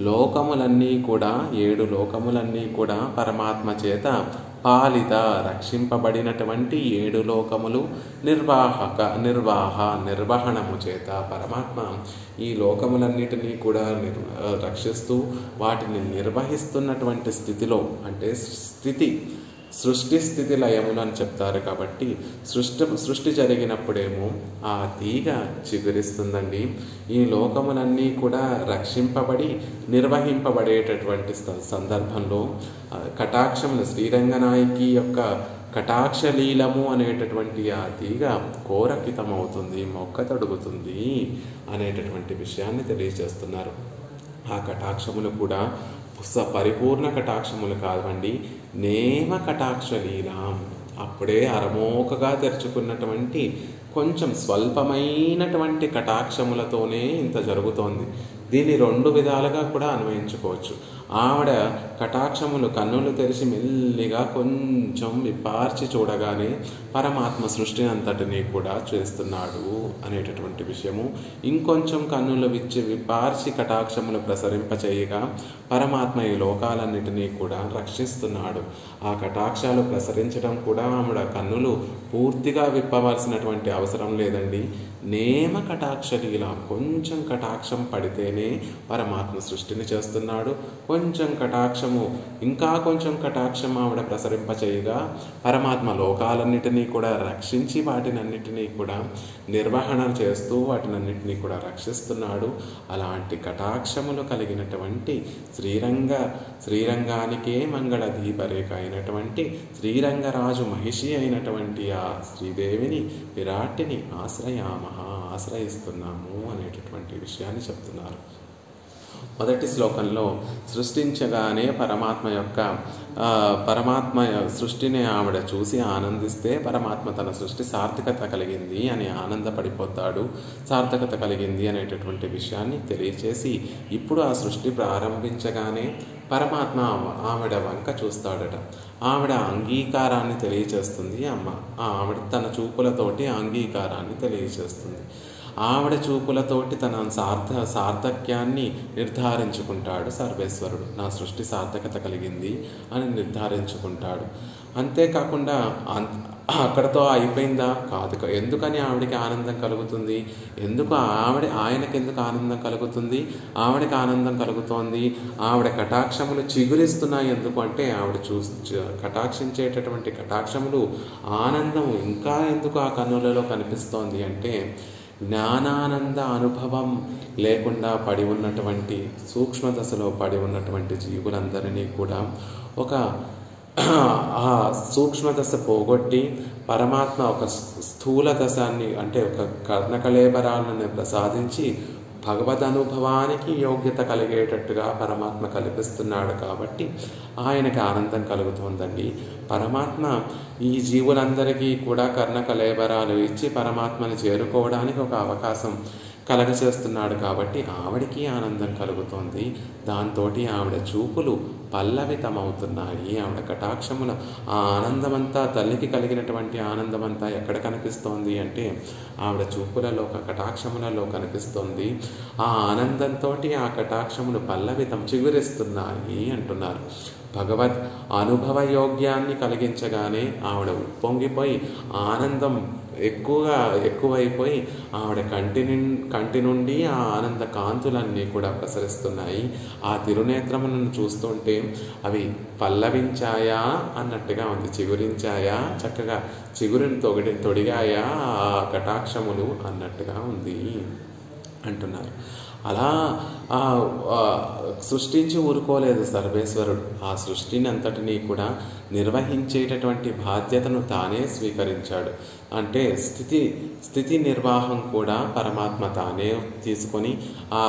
లోకములన్నీ కూడా, 7 లోకములన్నీ కూడా పరమాత్మ చేత పాలిత, రక్షింపబడినటువంటి 7 లోకములు నిర్వహణము చేత పరమాత్మ ఈ లోకములన్నిటినీ కూడా రక్షిస్తూ వాటిని నిర్వహిస్తున్నటువంటి స్థితిలో, అంటే సృష్టి స్థితి లయములు అని చెప్తారు. కాబట్టి సృష్టి జరిగినప్పుడేమో ఆ తీగ చిగురిస్తుందండి. ఈ లోకములన్నీ కూడా రక్షింపబడి నిర్వహింపబడేటటువంటి సందర్భంలో కటాక్షములు, శ్రీరంగనాయకి యొక్క కటాక్షలీలము అనేటటువంటి ఆ తీగ కోరకితమవుతుంది, మొక్క తొడుగుతుంది అనేటటువంటి విషయాన్ని తెలియజేస్తున్నారు. ఆ కటాక్షములు కూడా పరిపూర్ణ కటాక్షములు కావండి, నేమ కటాక్షలీలం, అప్పుడే అరమోకగా తెరుచుకున్నటువంటి కొంచెం స్వల్పమైనటువంటి కటాక్షములతోనే ఇంత జరుగుతోంది. దీన్ని రెండు విధాలుగా కూడా అన్వయించుకోవచ్చు. ఆవిడ కటాక్షములు కన్నులు తెరిచి మెల్లిగా కొంచెం విప్పార్చి చూడగానే పరమాత్మ సృష్టిని అంతటినీ కూడా చేస్తున్నాడు అనేటటువంటి విషయము. ఇంకొంచెం కన్నులు విప్పార్చి కటాక్షములు ప్రసరింపచేయగా పరమాత్మ ఈ లోకాలన్నిటినీ కూడా రక్షిస్తున్నాడు. ఆ కటాక్షాలు ప్రసరించడం కూడా ఆవిడ కన్నులు పూర్తిగా విప్పవలసినటువంటి అవసరం లేదండి. నేమ కటాక్షలీల, కొంచెం కటాక్షం పడితేనే పరమాత్మ సృష్టిని చేస్తున్నాడు. కొంచెం కటాక్షము, ఇంకా కొంచెం కటాక్షం ఆవిడ ప్రసరింపచేయగా పరమాత్మ లోకాలన్నిటినీ కూడా రక్షించి వాటినన్నిటినీ కూడా నిర్వహణ చేస్తూ వాటినన్నిటినీ కూడా రక్షిస్తున్నాడు. అలాంటి కటాక్షములు కలిగినటువంటి శ్రీరంగానికే మంగళ దీపరేఖ అయినటువంటి శ్రీరంగరాజు మహిషి అయినటువంటి ఆ శ్రీదేవిని విరాట్టిని ఆశ్రయిస్తున్నాము అనేటటువంటి విషయాన్ని చెప్తున్నారు. మొదటి శ్లోకంలో సృష్టించగానే పరమాత్మ సృష్టిని ఆవిడ చూసి ఆనందిస్తే పరమాత్మ తన సృష్టి సార్థకత కలిగింది అని ఆనందపడిపోతాడు. సార్థకత కలిగింది అనేటటువంటి విషయాన్ని తెలియచేసి ఇప్పుడు ఆ సృష్టి ప్రారంభించగానే పరమాత్మ ఆవిడ వంక చూస్తాడట. ఆవిడ అంగీకారాన్ని తెలియచేస్తుంది. ఆవిడ తన చూపులతోటి అంగీకారాన్ని తెలియచేస్తుంది. ఆవిడ చూపులతోటి తన సార్థక్యాన్ని నిర్ధారించుకుంటాడు సర్వేశ్వరుడు. నా సృష్టి సార్థకత కలిగింది అని నిర్ధారించుకుంటాడు. అంతేకాకుండా అక్కడతో అయిపోయిందా? కాదు. ఎందుకని ఆవిడకి ఆనందం కలుగుతుంది? ఆయనకి ఎందుకు ఆనందం కలుగుతుంది? ఆవిడకి ఆనందం కలుగుతోంది. ఆవిడ కటాక్షములు చిగురిస్తున్నాయి. ఎందుకు అంటే ఆవిడ కటాక్షించేటటువంటి కటాక్షములు ఆనందం ఇంకా ఎందుకు ఆ కన్నులలో కనిపిస్తోంది అంటే జ్ఞానానంద అనుభవం లేకుండా పడి ఉన్నటువంటి సూక్ష్మ దశలో పడి ఉన్నటువంటి జీవులందరినీ కూడా ఆ సూక్ష్మ దశ పోగొట్టి పరమాత్మ ఒక స్థూల దశాన్ని అంటే ఒక కర్ణకళేబరాలను ప్రసాదించి భగవద్ అనుభవానికి యోగ్యత కలిగేటట్టుగా పరమాత్మ కల్పిస్తున్నాడు. కాబట్టి ఆయనకి ఆనందం కలుగుతుందండి. పరమాత్మ ఈ జీవులందరికీ కూడా కర్ణకళేబరాలు ఇచ్చి పరమాత్మని చేరుకోవడానికి ఒక అవకాశం కలగచేస్తున్నాడు. కాబట్టి ఆవిడికి ఆనందం కలుగుతోంది. దాంతో ఆవిడ చూపులు పల్లవితమవుతున్నాయి. ఆవిడ కటాక్షముల ఆ ఆనందమంతా, తల్లికి కలిగినటువంటి ఆనందమంతా ఎక్కడ కనిపిస్తోంది అంటే ఆవిడ చూపులలో, కటాక్షములలో కనిపిస్తోంది. ఆ ఆనందంతో ఆ కటాక్షములు చిగురిస్తున్నాయి అంటున్నారు. భగవద్ అనుభవ యోగ్యాన్ని కలిగించగానే ఆవిడ ఉప్పొంగిపోయి ఆనందం ఎక్కువైపోయి ఆవిడ కంటి నుండి ఆ ఆనంద కాంతులన్నీ కూడా ప్రసరిస్తున్నాయి. ఆ తిరునేత్రములను చూస్తుంటే అవి పల్లవించాయా అన్నట్టుగా ఉంది. చిగురించాయా, చక్కగా చిగురిని తొడిగాయా ఆ కటాక్షములు అన్నట్టుగా ఉంది అంటున్నారు. అలా సృష్టించి ఊరుకోలేదు సర్వేశ్వరుడు. ఆ సృష్టిని అంతటినీ కూడా నిర్వహించేటటువంటి బాధ్యతను తానే స్వీకరించాడు. అంటే స్థితి నిర్వాహం కూడా పరమాత్మ తానే తీసుకొని ఆ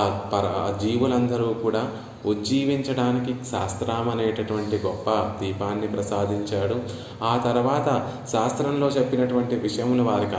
జీవులందరూ కూడా ఉజ్జీవించడానికి శాస్త్రం అనేటటువంటి గొప్ప దీపాన్ని ప్రసాదించాడు. ఆ తర్వాత శాస్త్రంలో చెప్పినటువంటి విషయములు వారికి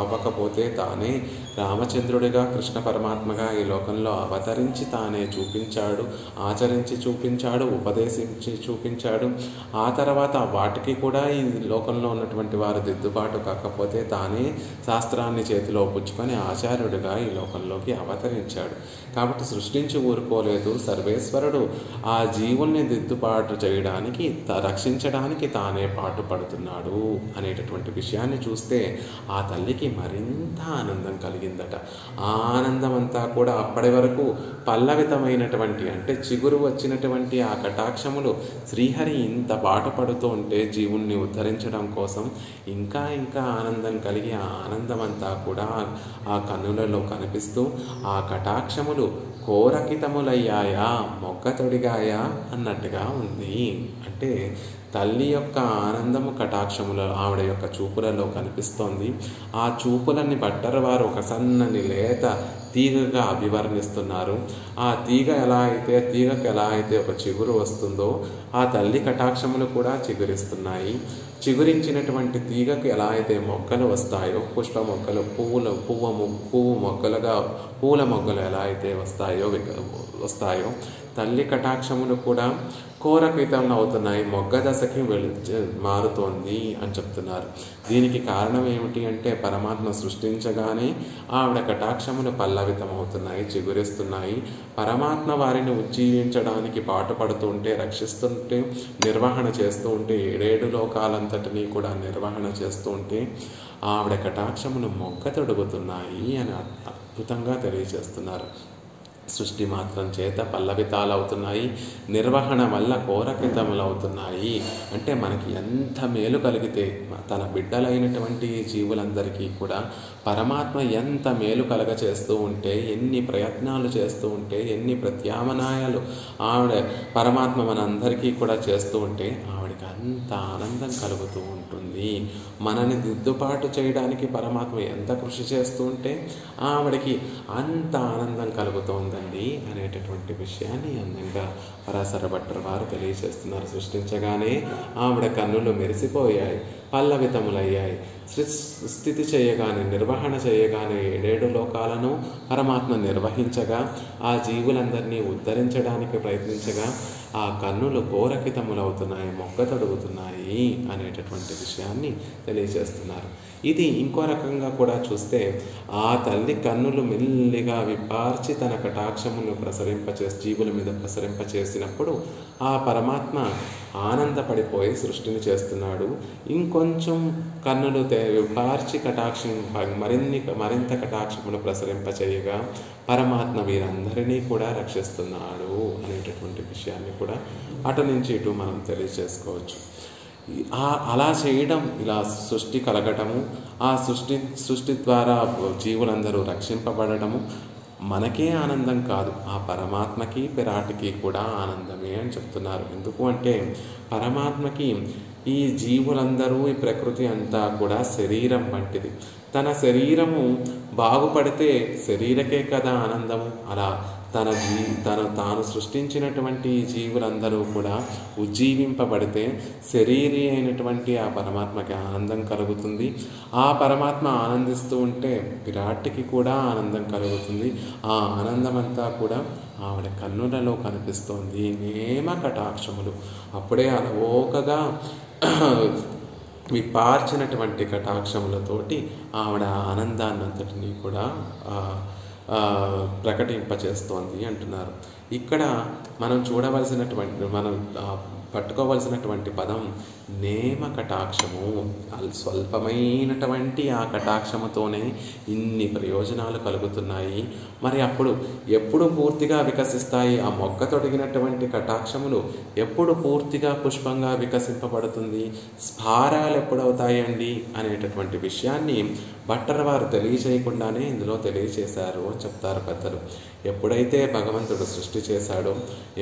అవ్వకపోతే తానే రామచంద్రుడిగా, కృష్ణ పరమాత్మగా ఈ లోకంలో అవతరించి తానే చూపించాడు, ఆచరించి చూపించాడు, ఉపదేశించి చూపించాడు. ఆ తర్వాత వాటికి కూడా ఈ లోకంలో ఉన్నటువంటి వారు దిద్దుబాటు కాకపోతే తానే శాస్త్రాన్ని చేతిలో పుచ్చుకొని ఆచార్యుడిగా ఈ లోకంలోకి అవతరించాడు. కాబట్టి సృష్టించి ఊరుకోలేదు సర్వేశ్వరుడు. ఆ జీవుల్ని దిద్దుబాటు చేయడానికి, రక్షించడానికి తానే పాటుపడుతున్నాడు అనేటటువంటి విషయాన్ని చూస్తే ఆ తల్లికి మరింత ఆనందం కలిగిందట. ఆ ఆనందం అంతా కూడా అప్పటి వరకు పల్లవితమైనటువంటి అంటే చిగురు వచ్చినటువంటి ఆ కటాక్షములు శ్రీహరి ఇంత పాటుపడుతూ ఉంటే జీవుల్ని ఉద్ధరించడం కోసం ఇంకా ఇంకా ఆనందం కలిగి ఆ ఆనందం అంతా కూడా ఆ కన్నులలో కనిపిస్తూ ఆ కటాక్షములు కోరకితములయ్యాయా మొగ్గ తొడిగాయా అన్నట్టుగా ఉంది. అంటే తల్లి యొక్క ఆనందము కటాక్షముల ఆవిడ యొక్క చూపులలో కనిపిస్తోంది. ఆ చూపులని భట్టర్ వారు ఒక సన్నని లేత తీగగా అభివర్ణిస్తున్నారు. ఆ తీగకు ఎలా అయితే ఒక చిగురు వస్తుందో ఆ తల్లి కటాక్షములు కూడా చిగురిస్తున్నాయి. చిగురించినటువంటి తీగకు ఎలా అయితే మొగ్గలు వస్తాయో, పుష్ప మొగ్గలు, పూల మొగ్గలు ఎలా అయితే వస్తాయో తల్లి కటాక్షములు కూడా కోరకృతం అవుతున్నాయి, మొగ్గ దశకి మారుతోంది అని చెప్తున్నారు. దీనికి కారణం ఏమిటి అంటే పరమాత్మ సృష్టించగానే ఆవిడ కటాక్షములు పల్లవితం అవుతున్నాయి, చిగురిస్తున్నాయి. పరమాత్మ వారిని ఉజ్జీవించడానికి పాటుపడుతూ ఉంటే, రక్షిస్తుంటే, నిర్వహణ చేస్తూ ఉంటే, 7 లోకాలంతటినీ కూడా నిర్వహణ చేస్తూ ఉంటే ఆవిడ కటాక్షములు మొగ్గ తొడుగుతున్నాయి అని అద్భుతంగా తెలియజేస్తున్నారు. సృష్టి మాత్రం చేత పల్లవితాలవుతున్నాయి, నిర్వహణ వల్ల కోరకితములవుతున్నాయి. అంటే మనకి ఎంత మేలు కలిగితే తన బిడ్డలైనటువంటి జీవులందరికీ కూడా పరమాత్మ ఎంత మేలు చేస్తూ ఉంటే, ఎన్ని ప్రయత్నాలు చేస్తూ ఉంటే, ఎన్ని ప్రత్యామ్నాయాలు ఆవిడ పరమాత్మ మనందరికీ కూడా చేస్తూ ఉంటే ఆవిడకి అంత ఆనందం కలుగుతూ ఉంటుంది. మనని దిద్దుబాటు చేయడానికి పరమాత్మ ఎంత కృషి చేస్తూ ఉంటే ఆవిడకి అంత ఆనందం కలుగుతోందండి అనేటటువంటి విషయాన్ని అందంగా పరాశర భట్టర్ వారు తెలియజేస్తున్నారు. సృష్టించగానే ఆవిడ కన్నులు మెరిసిపోయాయి, పల్లవితములయ్యాయి. స్థితి చేయగానే, నిర్వహణ చేయగానే 7 లోకాలను పరమాత్మ నిర్వహించగా, ఆ జీవులందరినీ ఉద్ధరించడానికి ప్రయత్నించగా ఆ కన్నులు కోరకితములవుతున్నాయి, మొగ్గ తొడుగుతున్నాయి అనేటటువంటి విషయాన్ని తెలియజేస్తున్నారు. ఇది ఇంకో రకంగా కూడా చూస్తే ఆ తల్లి కన్నులు మెల్లిగా విప్పార్చి తన కటాక్షమును జీవుల మీద ప్రసరింపచేసినప్పుడు ఆ పరమాత్మ ఆనందపడిపోయి సృష్టిని చేస్తున్నాడు. ఇంకొంచెం కన్నులు విప్పార్చి మరింత కటాక్షమును ప్రసరింపచేయగా పరమాత్మ వీరందరినీ కూడా రక్షిస్తున్నాడు అనేటటువంటి విషయాన్ని కూడా అటు నుంచి ఇటు మనం తెలియజేసుకోవచ్చు. అలా చేయడం, ఇలా సృష్టి కలగటము, ఆ సృష్టి ద్వారా జీవులందరూ రక్షింపబడటము మనకే ఆనందం కాదు, ఆ పరమాత్మకి పిరాటికి కూడా ఆనందమే అని చెప్తున్నారు. ఎందుకు అంటే పరమాత్మకి ఈ జీవులందరూ, ఈ ప్రకృతి అంతా కూడా శరీరం వంటిది. తన శరీరము బాగుపడితే శరీరకే కదా ఆనందము. అలా తాను సృష్టించినటువంటి జీవులందరూ కూడా ఉజ్జీవింపబడితే శరీరీ అయినటువంటి ఆ పరమాత్మకి ఆనందం కలుగుతుంది. ఆ పరమాత్మ ఆనందిస్తూ ఉంటే విరాట్కి కూడా ఆనందం కలుగుతుంది. ఆ ఆనందం అంతా కూడా ఆవిడ కన్నులలో కనిపిస్తోంది, నేమ కటాక్షములు. అప్పుడే అలవోకగా విపార్చినటువంటి కటాక్షములతోటి ఆవిడ ఆనందాన్నంతటినీ కూడా ప్రకటింపచేస్తోంది అంటున్నారు. ఇక్కడ మనం పట్టుకోవలసినటువంటి పదం నేమ కటాక్షము. స్వల్పమైనటువంటి ఆ కటాక్షముతోనే ఇన్ని ప్రయోజనాలు కలుగుతున్నాయి. మరి అప్పుడు ఎప్పుడు పూర్తిగా వికసిస్తాయి ఆ మొగ్గ తొడిగినటువంటి కటాక్షములు? ఎప్పుడు పూర్తిగా పుష్పంగా వికసింపబడుతుంది? స్ఫారాలు ఎప్పుడవుతాయండి అనేటటువంటి విషయాన్ని భట్టర్ వారు తెలియజేయకుండానే ఇందులో తెలియజేశారు అని చెప్తారు పెద్దలు. ఎప్పుడైతే భగవంతుడు సృష్టి చేశాడో,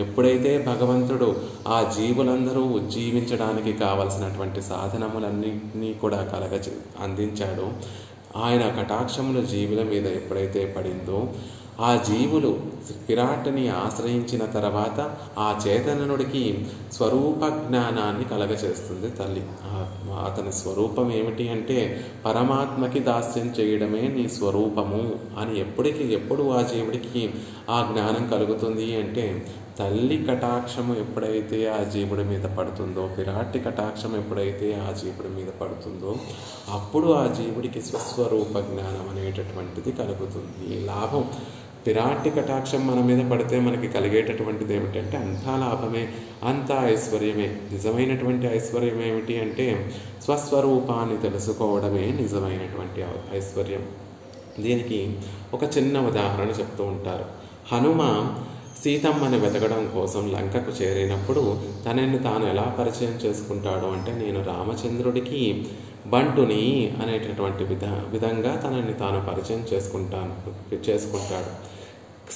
ఎప్పుడైతే భగవంతుడు ఆ జీవులందరూ ఉజ్జీవించడానికి కావలసినటువంటి సాధనములన్నింటినీ కూడా అందించాడో, ఆయన కటాక్షములు జీవుల మీద ఎప్పుడైతే పడిందో, ఆ జీవులు విరాట్ని ఆశ్రయించిన తర్వాత ఆ చేతనుడికి స్వరూప జ్ఞానాన్ని కలగచేస్తుంది తల్లి. అతని స్వరూపం ఏమిటి అంటే పరమాత్మకి దాస్యం చేయడమే నీ స్వరూపము అని ఎప్పుడు ఆ జీవుడికి ఆ జ్ఞానం కలుగుతుంది అంటే తల్లి కటాక్షము ఎప్పుడైతే ఆ జీవుడి మీద పడుతుందో, విరాటి కటాక్షం ఎప్పుడైతే ఆ జీవుడి మీద పడుతుందో అప్పుడు ఆ జీవుడికి స్వస్వరూప జ్ఞానం అనేటటువంటిది కలుగుతుంది. లాభం విరాటి కటాక్షం మన మీద పడితే మనకి కలిగేటటువంటిది ఏమిటంటే అంతా లాభమే, అంతా ఐశ్వర్యమే. నిజమైనటువంటి ఐశ్వర్యం ఏమిటి అంటే స్వస్వరూపాన్ని తెలుసుకోవడమే నిజమైనటువంటి ఐశ్వర్యం. దీనికి ఒక చిన్న ఉదాహరణ చెప్తూ ఉంటారు. హనుమ సీతమ్మని వెతకడం కోసం లంకకు చేరినప్పుడు తనని తాను ఎలా పరిచయం చేసుకుంటాడో అంటే, నేను రామచంద్రుడికి బంటుని అనేటటువంటి విధంగా తనని తాను పరిచయం చేసుకుంటాడు.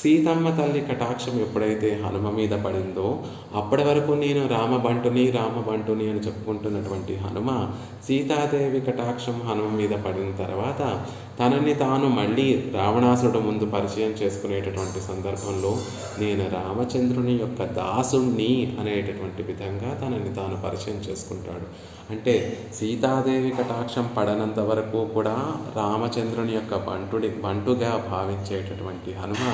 సీతమ్మ తల్లి కటాక్షం ఎప్పుడైతే హనుమ మీద పడిందో అప్పటి వరకు నేను రామబంటుని అని చెప్పుకుంటున్నటువంటి హనుమ సీతాదేవి కటాక్షం హనుమ మీద పడిన తర్వాత తనని తాను మళ్ళీ రావణాసురుడు ముందు పరిచయం చేసుకునేటటువంటి సందర్భంలో నేను రామచంద్రుని యొక్క దాసుణ్ణి అనేటటువంటి విధంగా తనని తాను పరిచయం చేసుకుంటాడు. అంటే సీతాదేవి కటాక్షం పడనంత వరకు కూడా రామచంద్రుని యొక్క బంటుగా భావించేటటువంటి హనుమ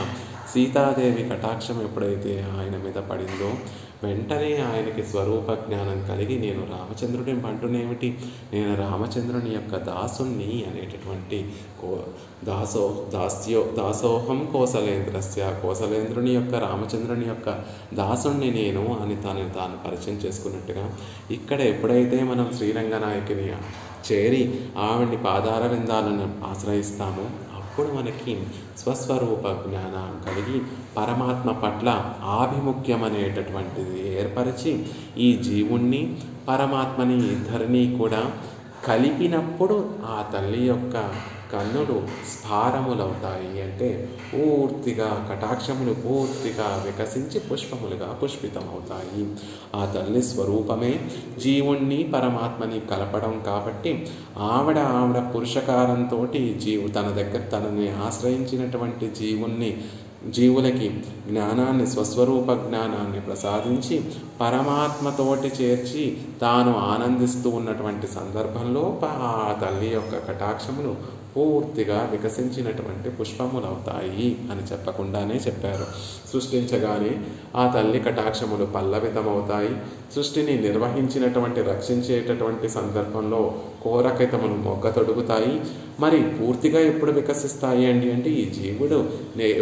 సీతాదేవి కటాక్షం ఎప్పుడైతే ఆయన మీద పడిందో వెంటనే ఆయనకి స్వరూప జ్ఞానం కలిగి నేను రామచంద్రుని బంటునేమిటి, నేను రామచంద్రుని యొక్క దాసుణ్ణి అనేటటువంటి దాసోహం కోసలేంద్రుని యొక్క రామచంద్రుని యొక్క దాసుణ్ణి నేను అని తాను పరిచయం చేసుకున్నట్టుగా ఇక్కడ ఎప్పుడైతే మనం శ్రీరంగనాయకిని చేరి ఆవిడ్ని పాదార విందాలను ఆశ్రయిస్తామో అప్పుడు మనకి స్వస్వరూప జ్ఞానం కలిగి పరమాత్మ పట్ల ఆభిముఖ్యం అనేటటువంటిది ఏర్పరిచి ఈ జీవుణ్ణి పరమాత్మని ఇద్దరినీ కూడా కలిపినప్పుడు ఆ తల్లి యొక్క కన్నులు స్ఫారములవుతాయి. అంటే పూర్తిగా కటాక్షములు పూర్తిగా వికసించి పుష్పములుగా పుష్పితమవుతాయి. ఆ తల్లి స్వరూపమే జీవుణ్ణి పరమాత్మని కలపడం కాబట్టి ఆవిడ పురుషకారంతో తనని ఆశ్రయించినటువంటి జీవులకి జ్ఞానాన్ని స్వస్వరూప జ్ఞానాన్ని ప్రసాదించి పరమాత్మతోటి చేర్చి తాను ఆనందిస్తూ ఉన్నటువంటి సందర్భంలో ఆ తల్లి యొక్క కటాక్షములు పూర్తిగా వికసించినటువంటి పుష్పములవుతాయి అని చెప్పకుండానే చెప్పారు. సృష్టించగానే ఆ తల్లి కటాక్షములు పల్లవితమవుతాయి. సృష్టిని నిర్వహించినటువంటి రక్షించేటటువంటి సందర్భంలో కోరకితములు మొగ్గతొడుగుతాయి. మరి పూర్తిగా ఎప్పుడు వికసిస్తాయి అంటే ఈ జీవుడు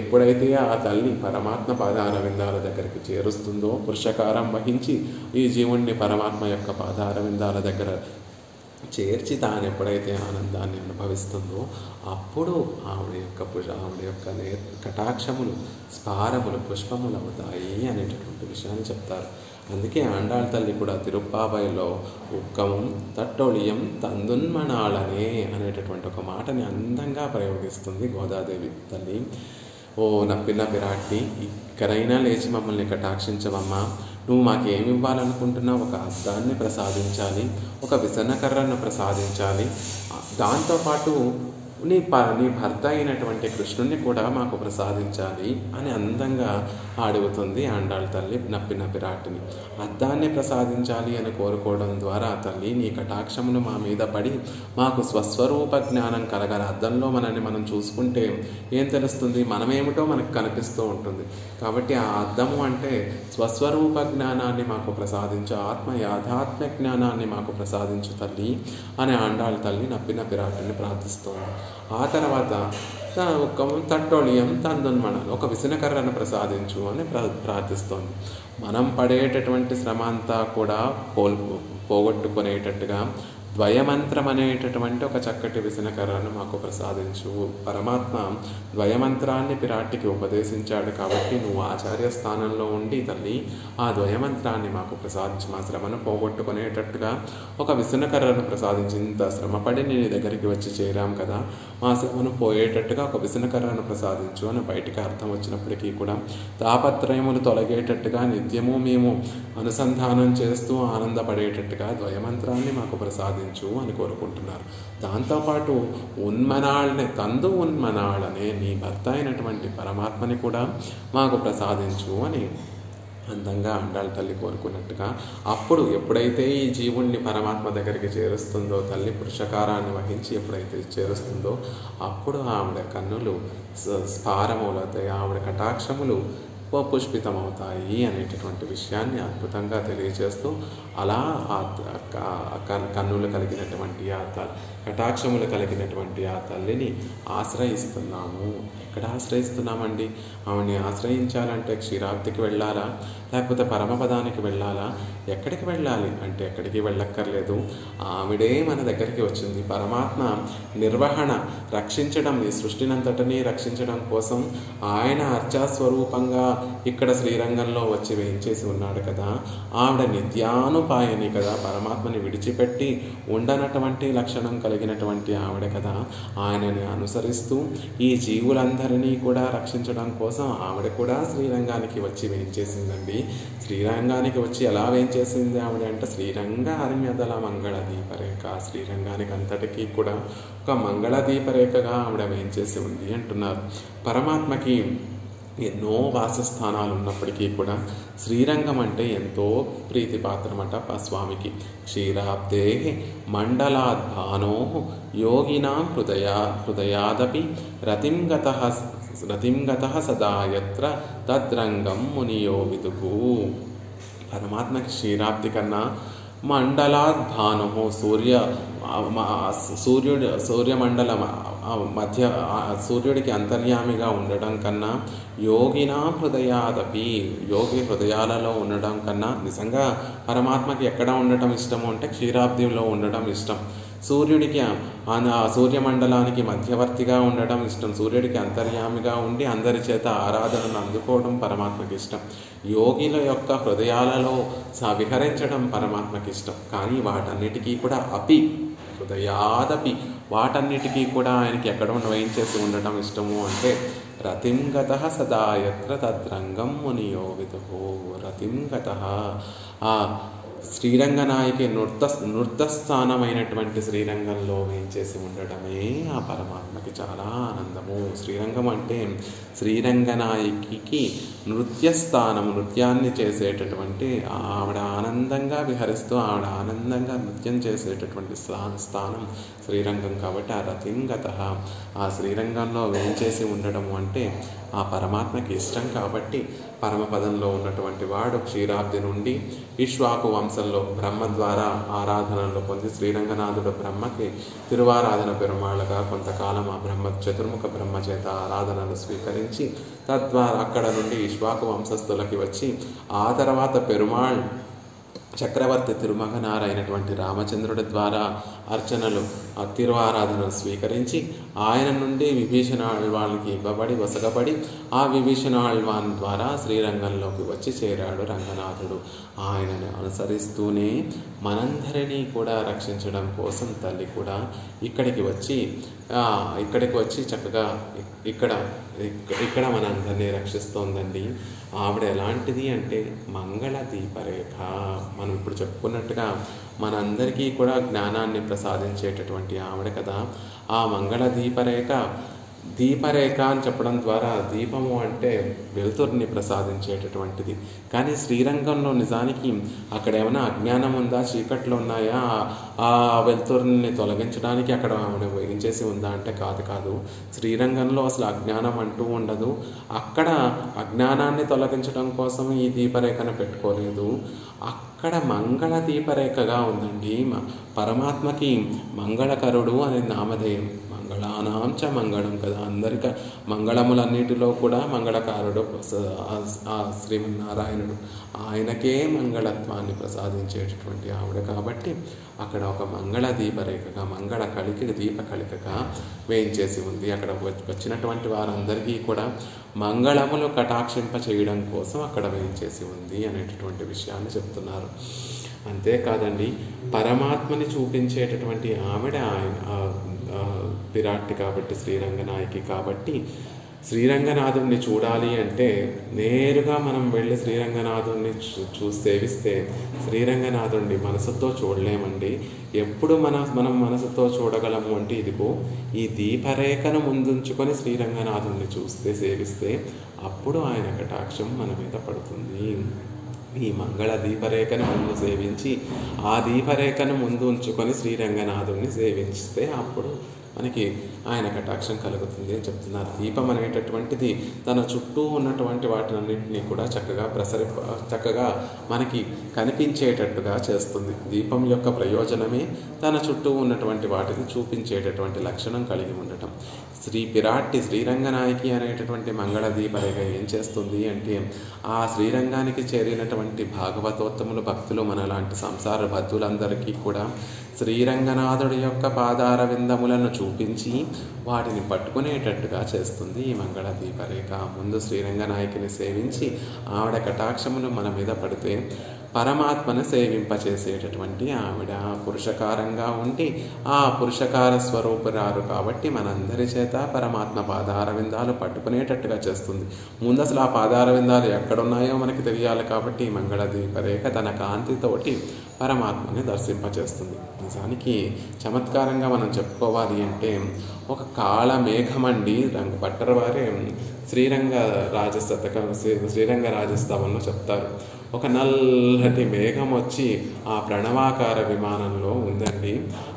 ఎప్పుడైతే ఆ తల్లి పరమాత్మ పాదార విందాల దగ్గరికి చేరుస్తుందో పురుషకారం వహించి ఈ జీవుణ్ణి పరమాత్మ యొక్క పాదార విందాల దగ్గర చేర్చి తాను ఎప్పుడైతే ఆనందాన్ని అనుభవిస్తుందో అప్పుడు ఆవిడ యొక్క కటాక్షములు స్ఫారములు పుష్పములు అవుతాయి అనేటటువంటి విషయాన్ని చెప్తారు. అందుకే ఆండాళ్ తల్లి కూడా తిరుప్పావైలో ఉక్కమం తట్టొళియం తందున్మణాళనే అనేటటువంటి ఒక మాటని అందంగా ప్రయోగిస్తుంది గోదాదేవి తల్లి. ఓ నప్పిన పిరాట్టి, ఇక్కడైనా లేచి మమ్మల్ని కటాక్షించవమ్మా. నువ్వు మాకేమి ఇవ్వాలనుకుంటున్నావు? ఒక అద్దాన్ని ప్రసాదించాలి, ఒక విసనకర్రను ప్రసాదించాలి, దాంతోపాటు నీ భర్త అయినటువంటి కృష్ణుణ్ణి కూడా మాకు ప్రసాదించాలి అని అందంగా అడుగుతుంది ఆండాళ్ తల్లి నప్పిన పిరాటిని. అద్దాన్ని ప్రసాదించాలి అని కోరుకోవడం ద్వారా తల్లి నీ కటాక్షమును మా మీద పడి మాకు స్వస్వరూప జ్ఞానం కలగాలి. అద్దంలో మనల్ని మనం చూసుకుంటే ఏం తెలుస్తుంది? మనమేమిటో మనకు కనిపిస్తూ ఉంటుంది. కాబట్టి ఆ అద్దము అంటే స్వస్వరూప జ్ఞానాన్ని మాకు ప్రసాదించు, యాథాత్మ్య జ్ఞానాన్ని మాకు ప్రసాదించు తల్లి అని ఆండాళ్ తల్లి నప్పిన పిరాటిని ప్రార్థిస్తోంది. ఆ తర్వాత తట్టొళియం తందున్మణాలు, ఒక విసనకర్రను ప్రసాదించు అని ప్రార్థిస్తోంది. మనం పడేటటువంటి శ్రమ అంతా కూడా పోగొట్టుకునేటట్టుగా ద్వయమంత్రం అనేటటువంటి ఒక చక్కటి విసనకర్రను మాకు ప్రసాదించు. పరమాత్మ ద్వయమంత్రాన్ని పిరాటికి ఉపదేశించాడు కాబట్టి నువ్వు ఆచార్య స్థానంలో ఉండి తల్లి ఆ ద్వయమంత్రాన్ని మాకు ప్రసాదించు. మా శ్రమను పోగొట్టుకునేటట్టుగా ఒక విసనకర్రను ప్రసాదించి, ఇంత శ్రమపడి నీ దగ్గరికి వచ్చి చేరాం కదా, మా శ్రమను పోయేటట్టుగా ఒక విసనకర్రను ప్రసాదించు అని బయటికి అర్థం వచ్చినప్పటికీ కూడా తాపత్రయములు తొలగేటట్టుగా నిత్యము మేము అనుసంధానం చేస్తూ ఆనందపడేటట్టుగా ద్వయమంత్రాన్ని మాకు ప్రసాదించు అని కోరుకుంటున్నారు. దాంతోపాటు ఉన్మనాళనే నీ భర్త అయినటువంటి పరమాత్మని కూడా మాకు ప్రసాదించు అని అందంగా ఆండాళ్ తల్లి కోరుకున్నట్టుగా అప్పుడు ఎప్పుడైతే ఈ జీవుణ్ణి పరమాత్మ దగ్గరికి చేరుస్తుందో తల్లి పురుషకారాన్ని వహించి ఎప్పుడైతే చేరుస్తుందో అప్పుడు ఆవిడ కన్నులు స్ఫారములవుతాయి, ఆవిడ కటాక్షములు పుష్పితమవుతాయి అనేటటువంటి విషయాన్ని అద్భుతంగా తెలియజేస్తూ అలా కన్నులు కలిగినటువంటి కటాక్షములు కలిగినటువంటి ఆ తల్లిని ఆశ్రయిస్తున్నాము. ఎక్కడ ఆశ్రయిస్తున్నామండి? ఆవిడ్ని ఆశ్రయించాలంటే క్షీరాబ్దికి వెళ్ళాలా, లేకపోతే పరమపదానికి వెళ్ళాలా? ఎక్కడికి వెళ్ళాలి అంటే ఎక్కడికి వెళ్ళక్కర్లేదు, ఆవిడే మన దగ్గరికి వచ్చింది. పరమాత్మ నిర్వహణ రక్షించడం, ఈ సృష్టినంతటినీ రక్షించడం కోసం ఆయన అర్చాస్వరూపంగా ఇక్కడ శ్రీరంగంలో వచ్చి వేయించేసి ఉన్నాడు కదా, ఆవిడ నిత్యానుపాయని కదా, పరమాత్మని విడిచిపెట్టి ఉండనటువంటి లక్షణం కలిగినటువంటి ఆవిడ కదా. ఆయనని అనుసరిస్తూ ఈ జీవులందరినీ కూడా రక్షించడం కోసం ఆవిడ కూడా శ్రీరంగానికి వచ్చి వేయించేసిందండి. శ్రీరంగానికి వచ్చి ఎలా వేయించేసింది ఆవిడ అంటే, శ్రీరంగ హరిమ్యదల మంగళ దీపరేఖ, శ్రీరంగానికి అంతటికీ కూడా ఒక మంగళ దీపరేఖగా ఆవిడ వేయించేసి ఉంది అంటున్నారు. పరమాత్మకి ఎన్నో వాసస్థానాలు ఉన్నప్పటికీ కూడా శ్రీరంగం అంటే ఎంతో ప్రీతిపాత్రమట స్వామికి. క్షీరాబ్దే మండలాద్భానో యోగినాం హృదయాదపి రతిం గతః సదా యత్ర తద్రంగం మునియో విదుః. పరమాత్మకి క్షీరాబ్ది కన్నా మండలాద్భాను సూర్యమండలం మధ్య సూర్యుడికి అంతర్యామిగా ఉండడం కన్నా, యోగినా హృదయాదపి యోగి హృదయాలలో ఉండడం కన్నా, నిజంగా పరమాత్మకి ఎక్కడ ఉండటం ఇష్టము అంటే క్షీరాబ్దిలో ఉండడం ఇష్టం. సూర్యుడికి సూర్యమండలానికి మధ్యవర్తిగా ఉండడం ఇష్టం. సూర్యుడికి అంతర్యామిగా ఉండి అందరి చేత ఆరాధనను అందుకోవడం పరమాత్మకి ఇష్టం. యోగిల యొక్క హృదయాలలో విహరించడం పరమాత్మకి ఇష్టం. కానీ వాటన్నిటికీ కూడా హృదయాదపి వాటన్నిటికీ కూడా ఆయనకి ఎక్కడ వేయించేసి ఉండటం ఇష్టము అంటే, రతిం గతః సదా యత్ర తద్రంగం మునియో విదుః. రతిం గతః ఆ శ్రీరంగనాయకి నృత్యస్థానమైనటువంటి శ్రీరంగంలో వేయించేసి ఉండటమే ఆ పరమాత్మకి చాలా ఆనందము. శ్రీరంగం అంటే శ్రీరంగనాయకి నృత్యస్థానము, నృత్యాన్ని చేసేటటువంటి ఆవిడ ఆనందంగా విహరిస్తూ ఆవిడ ఆనందంగా నృత్యం చేసేటటువంటి స్థానం శ్రీరంగం. కాబట్టి ఆ రతింగతః ఆ శ్రీరంగంలో వేయించేసి ఉండటము అంటే ఆ పరమాత్మకి ఇష్టం. కాబట్టి పరమపదంలో ఉన్నటువంటి వాడు క్షీరాబ్ది నుండి ఇక్ష్వాకు వంశంలో బ్రహ్మ ద్వారా ఆరాధనలు పొంది శ్రీరంగనాథుడు బ్రహ్మకి తిరువారాధన పెరుమాళ్ళగా కొంతకాలం ఆ చతుర్ముఖ బ్రహ్మ చేత ఆరాధనలు స్వీకరించి తద్వారా అక్కడ నుండి ఇక్ష్వాకు వంశస్థులకి వచ్చి ఆ తర్వాత పెరుమాళ్ చక్రవర్తి తిరుమగనారైనటువంటి రామచంద్రుడి ద్వారా అర్చనలు తిరువారాధనలు స్వీకరించి ఆయన నుండి విభీషణ ఆళ్వాన్కి ఇవ్వబడి వసగబడి ఆ విభీషణ ఆళ్వాన్ ద్వారా శ్రీరంగంలోకి వచ్చి చేరాడు రంగనాథుడు. ఆయనను అనుసరిస్తూనే మనందరినీ కూడా రక్షించడం కోసం తల్లి కూడా ఇక్కడికి వచ్చి చక్కగా ఇక్కడ మనందరినీ రక్షిస్తోందండి. ఆవిడ ఎలాంటిది అంటే మంగళ దీపరేఖ. మనం ఇప్పుడు చెప్పుకున్నట్టుగా మనందరికీ కూడా జ్ఞానాన్ని ప్రసాదించేటటువంటి ఆవిడ కదా. ఆ మంగళ దీపరేఖ అని చెప్పడం ద్వారా దీపము అంటే వెలుతురిని ప్రసాదించేటటువంటిది. కానీ శ్రీరంగంలో నిజానికి అక్కడ ఏమైనా అజ్ఞానం ఉందా, చీకట్లు ఉన్నాయా, ఆ వెలుతురిని తొలగించడానికి అక్కడ ఆవిడ వేయించేసి ఉందా అంటే కాదు. శ్రీరంగంలో అసలు అజ్ఞానం అంటూ ఉండదు. అక్కడ అజ్ఞానాన్ని తొలగించడం కోసం ఈ దీపరేఖను పెట్టుకోలేదు. అక్కడ మంగళ దీపరేఖగా ఉందండి. పరమాత్మకి మంగళకరుడు అనే నామధేయం. మంగళానాం చ మంగళం కదా, అందరికీ మంగళములన్నిటిలో కూడా మంగళకారుడు ఆ శ్రీమన్నారాయణుడు. ఆయనకే మంగళత్వాన్ని ప్రసాదించేటటువంటి ఆవిడ. కాబట్టి అక్కడ ఒక మంగళ దీపరేఖగా, మంగళ దీపకళికగా వేయించేసి ఉంది. అక్కడ వచ్చినటువంటి వారందరికీ కూడా మంగళములు కటాక్షింప చేయడం కోసం అక్కడ వేయించేసి ఉంది అనేటటువంటి విషయాన్ని చెప్తున్నారు. అంతేకాదండి, పరమాత్మని చూపించేటటువంటి ఆవిడ పిరాట్టి కాబట్టి, శ్రీరంగనాయకి కాబట్టి, శ్రీరంగనాథుడిని చూడాలి అంటే నేరుగా మనం వెళ్ళి శ్రీరంగనాథుడిని సేవిస్తే శ్రీరంగనాథుడిని మనసుతో చూడలేమండి. ఎప్పుడు మనం మనసుతో చూడగలము అంటే ఇదిగో ఈ దీపరేఖను ముందుంచుకొని శ్రీరంగనాథుడిని సేవిస్తే అప్పుడు ఆయన కటాక్షం మన మీద పడుతుంది. ఈ మంగళ దీపరేఖను ముందు సేవించి ఆ దీపరేఖను ముందు ఉంచుకొని శ్రీరంగనాథుడిని సేవిస్తే అప్పుడు మనకి ఆయన కటాక్షం కలుగుతుంది అని చెప్తున్నారు. దీపం అనేటటువంటిది తన చుట్టూ ఉన్నటువంటి వాటినన్నింటినీ కూడా చక్కగా మనకి కనిపించేటట్టుగా చేస్తుంది. దీపం యొక్క ప్రయోజనమే తన చుట్టూ ఉన్నటువంటి వాటిని చూపించేటటువంటి లక్షణం కలిగి ఉండటం. శ్రీరంగనాయకి అనేటటువంటి మంగళ దీపరేఖ ఏం చేస్తుంది అంటే, ఆ శ్రీరంగానికి చేరినటువంటి భాగవతోత్తములు భక్తులు మనలాంటి సంసార బద్ధులందరికీ కూడా శ్రీరంగనాథుడి యొక్క పాదార విందములను చూపించి వాటిని పట్టుకునేటట్టుగా చేస్తుంది ఈ మంగళ దీపరేఖ. ముందు శ్రీరంగనాయకిని సేవించి ఆవిడ కటాక్షములు మన మీద పడితే పరమాత్మను సేవింపచేసేటటువంటి ఆవిడ పురుషకారంగా ఉండి ఆ పురుషకార స్వరూపురాలు కాబట్టి మనందరి చేత పరమాత్మ పాదార విందాలు పట్టుకునేటట్టుగా చేస్తుంది. ముందు అసలు ఆ పాదార విందాలు ఎక్కడున్నాయో మనకి తెలియాలి కాబట్టి మంగళ దీపరేఖ తన కాంతితోటి పరమాత్మని దర్శింపచేస్తుంది. నిజానికి చమత్కారంగా మనం చెప్పుకోవాలి అంటే ఒక కాళ మేఘమండి రంగు పట్టరు వారే శ్రీరంగ రాజస్తవంలో చెప్తారు. ఒక నల్లటి మేఘం వచ్చి ఆ ప్రణవాకార విమానంలో ఉందండి.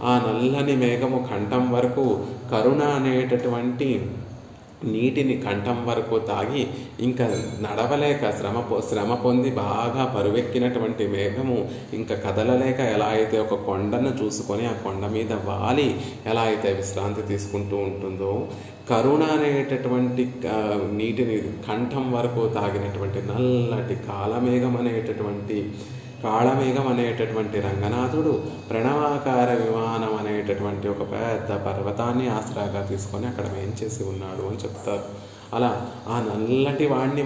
ఆ నల్లని మేఘము కంఠం వరకు కరుణ అనేటటువంటి నీటిని కంఠం వరకు తాగి ఇంకా నడవలేక శ్రమ పొంది బాగా పరువెక్కినటువంటి మేఘము ఇంకా కదలలేక ఎలా అయితే ఒక కొండను చూసుకొని ఆ కొండ మీద వాలి ఎలా అయితే విశ్రాంతి తీసుకుంటూ ఉంటుందో, కరుణ అనేటటువంటి నీటిని కంఠం వరకు తాగినటువంటి నల్లటి కాళమేఘం అనేటటువంటి రంగనాథుడు ప్రణవాకార విమానం అనేటటువంటి ఒక పెద్ద పర్వతాన్ని ఆసరాగా తీసుకొని అక్కడ వేంచేసి ఉన్నాడు అని చెప్తారు. అలా ఆ నల్లటి వాడిని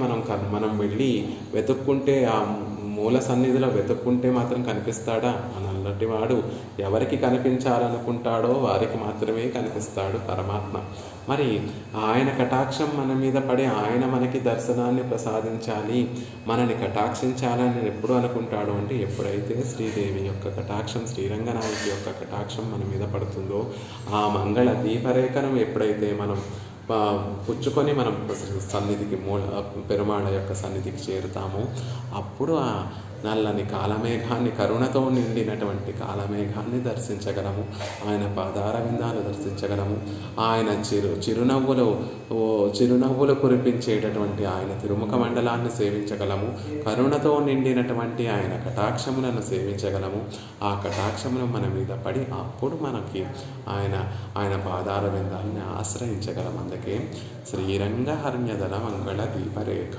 మనం వెళ్ళి వెతుక్కుంటే, ఆ మూల సన్నిధిలో వెతుక్కుంటే మాత్రం కనిపిస్తాడా? ఆ నల్లటి వాడు ఎవరికి కనిపించాలనుకుంటాడో వారికి మాత్రమే కనిపిస్తాడు పరమాత్మ. మరి ఆయన కటాక్షం మన మీద పడి ఆయన మనకి దర్శనాన్ని ప్రసాదించాలి, మనని కటాక్షించాలని ఎప్పుడు అనుకుంటాడు అంటే ఎప్పుడైతే శ్రీదేవి యొక్క కటాక్షం, శ్రీరంగనాయకి యొక్క కటాక్షం మన మీద పడుతుందో, ఆ మంగళ దీపరేఖను ఎప్పుడైతే మనం పుచ్చుకొని మనం సన్నిధికి పెరుమాళ యొక్క సన్నిధికి చేరుతాము, అప్పుడు ఆ నల్లని కాలమేఘాన్ని, కరుణతో నిండినటువంటి కాలమేఘాన్ని దర్శించగలము. ఆయన పాదార విందాలు దర్శించగలము. ఆయన చిరునవ్వులు కురిపించేటటువంటి ఆయన తిరుముఖ మండలాన్ని సేవించగలము. కరుణతో నిండినటువంటి ఆయన కటాక్షములను సేవించగలము. ఆ కటాక్షములు మన మీద పడి అప్పుడు మనకి ఆయన పాదార విందాలని ఆశ్రయించగలం. అందుకే శ్రీరంగ హర్మ్యదల మంగళ దీపరేఖ.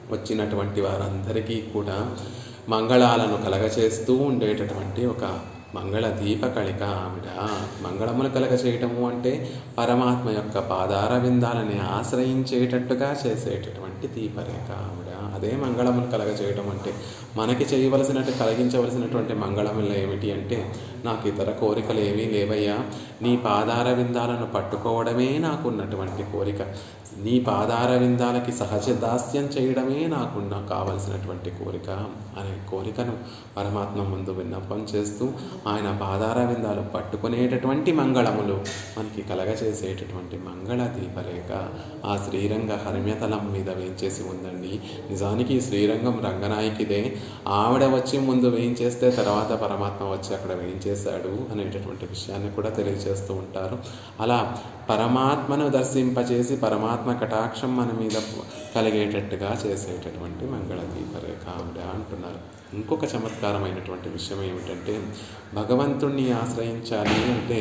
వచ్చినటువంటి వారందరికీ కూడా మంగళాలను కలగచేస్తూ ఉండేటటువంటి ఒక మంగళ దీపకళిక ఆవిడ. మంగళములు కలగచేయటము అంటే పరమాత్మ యొక్క పాదార విందాలని ఆశ్రయించేటట్టుగా చేసేటటువంటి దీపరేఖ ఆవిడ. అదే మంగళములు కలగచేయటం అంటే మనకి కలిగించవలసినటువంటి మంగళములు ఏమిటి అంటే, నాకు ఇతర కోరికలు ఏమీ లేవయ్యా, నీ పాదార విందాలను పట్టుకోవడమే నాకున్నటువంటి కోరిక, నీ పాదార విందాలకి సహజ దాస్యం చేయడమే నాకు కావలసినటువంటి కోరిక అనే కోరికను పరమాత్మ ముందు విన్నపం చేస్తూ ఆయన పాదార విందాలు పట్టుకునేటటువంటి మంగళములు మనకి కలగచేసేటటువంటి మంగళ దీపరేఖ ఆ శ్రీరంగ హర్మ్యతలం మీద వేయించేసి ఉందండి. నిజానికి శ్రీరంగం రంగనాయకిదే. ఆవిడ వచ్చి ముందు వేయించేస్తే తర్వాత పరమాత్మ వచ్చి అక్కడ వేయించేశాడు అనేటటువంటి విషయాన్ని కూడా తెలియజేస్తూ ఉంటారు. అలా పరమాత్మను దర్శింపచేసి పరమాత్మ కటాక్షం మన మీద కలిగేటట్టుగా చేసేటటువంటి మంగళ దీపరేఖ ఆవిడ అంటున్నారు. ఇంకొక చమత్కారమైనటువంటి విషయం ఏమిటంటే, భగవంతుణ్ణి ఆశ్రయించాలి అంటే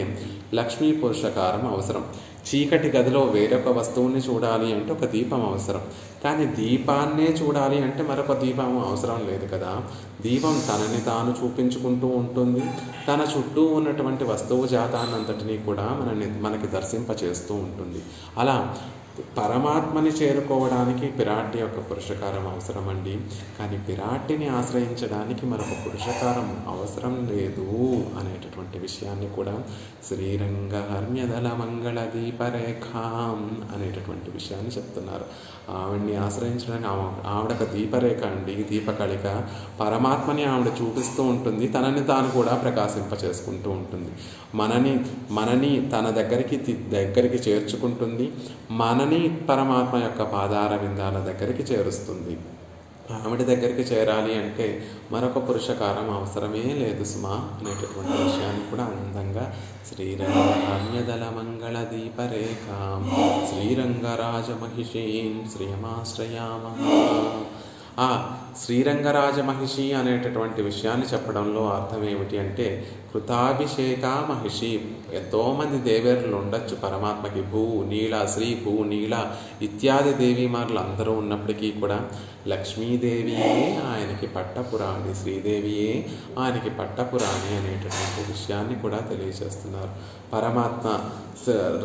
లక్ష్మీ పురుషకారం అవసరం. చీకటి గదిలో వేరొక వస్తువుని చూడాలి అంటే ఒక దీపం అవసరం. కానీ దీపాన్నే చూడాలి అంటే మరొక దీపం అవసరం లేదు కదా. దీపం తనని తాను చూపించుకుంటూ ఉంటుంది. తన చుట్టూ ఉన్నటువంటి వస్తువు జాతాన్నంతటినీ కూడా మనకి దర్శింపచేస్తూ ఉంటుంది. అలా పరమాత్మని చేరుకోవడానికి పిరాటి యొక్క పురుషకారం అవసరం అండి. కానీ పిరాటిని ఆశ్రయించడానికి మరొక పురుషకారం అవసరం లేదు అనేటటువంటి విషయాన్ని కూడా శ్రీరంగ హర్మ్యదల మంగళ దీపరేఖాం అనేటటువంటి విషయాన్ని చెప్తున్నారు. ఆవిడ్ని ఆశ్రయించడానికి ఆవిడొక దీపరేఖ అండి, దీపకళిక. పరమాత్మని ఆవిడ చూపిస్తూ ఉంటుంది, తనని తాను కూడా ప్రకాశింపచేసుకుంటూ ఉంటుంది. మనని తన దగ్గరికి చేర్చుకుంటుంది, మనని పరమాత్మ యొక్క పాదార విందాల దగ్గరికి చేరుస్తుంది. ఆవిడ దగ్గరికి చేరాలి అంటే మరొక పురుషకారం అవసరమే లేదు సుమా అనేటటువంటి విషయాన్ని కూడా అందంగా శ్రీరంగ హర్మ్యదల మంగళ దీపరేఖాం శ్రీరంగరాజ మహిషీం శ్రియమాశ్రయామ ఆ శ్రీరంగరాజ మహిషి అనేటటువంటి విషయాన్ని చెప్పడంలో అర్థం ఏమిటి అంటే కృతాభిషేక మహిషి. ఎంతోమంది దేవేరులు ఉండొచ్చు పరమాత్మకి, భూ నీల, శ్రీ భూ నీల ఇత్యాది దేవీమారులు అందరూ ఉన్నప్పటికీ కూడా లక్ష్మీదేవియే ఆయనకి పట్టపురాణి, శ్రీదేవియే ఆయనకి పట్టపురాణి అనేటటువంటి విషయాన్ని కూడా తెలియజేస్తున్నారు. పరమాత్మ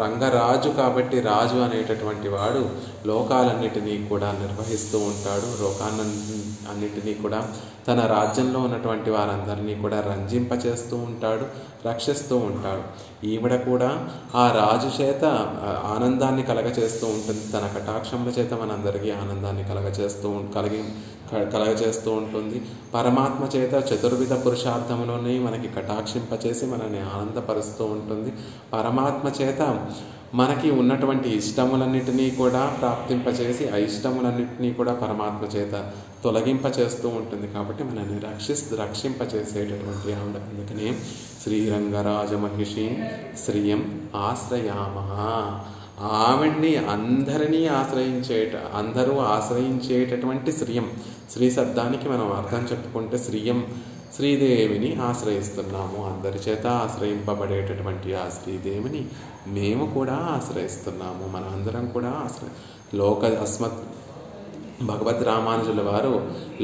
రంగరాజు కాబట్టి రాజు అనేటటువంటి వాడు లోకాలన్నిటినీ కూడా నిర్వహిస్తూ ఉంటాడు. లోకాలన్నిటినీ కూడా తన రాజ్యంలో ఉన్నటువంటి వారందరినీ కూడా రంజింపచేస్తూ ఉంటాడు, రక్షిస్తూ ఉంటాడు. ఈవిడ కూడా ఆ రాజు చేత ఆనందాన్ని కలగచేస్తూ ఉంటుంది. తన కటాక్షముల చేత మనందరికీ ఆనందాన్ని కలగచేస్తూ ఉంటుంది. పరమాత్మ చేత చతుర్విధ పురుషార్థములోనే మనకి కటాక్షింపచేసి మనల్ని ఆనందపరుస్తూ ఉంటుంది. పరమాత్మ చేత మనకి ఉన్నటువంటి ఇష్టములన్నిటినీ కూడా ప్రాప్తింపచేసి అయిష్టములన్నిటినీ కూడా పరమాత్మ చేత తొలగింపచేస్తూ ఉంటుంది. కాబట్టి మనల్ని రక్షింపచేసేటటువంటి ఆవిడ. అందుకనే శ్రీరంగరాజ మహిషి శ్రియం ఆశ్రయామః. ఆవిడ్ని అందరూ ఆశ్రయించేటటువంటి శ్రియం. శ్రీ శబ్దానికి మనం అర్థం చెప్పుకుంటే శ్రియం శ్రీదేవిని ఆశ్రయిస్తున్నాము. అందరి చేత ఆశ్రయింపబడేటటువంటి ఆ శ్రీదేవిని మేము కూడా ఆశ్రయిస్తున్నాము. మన అందరం కూడా అస్మత్ భగవద్ రామానుజుల వారు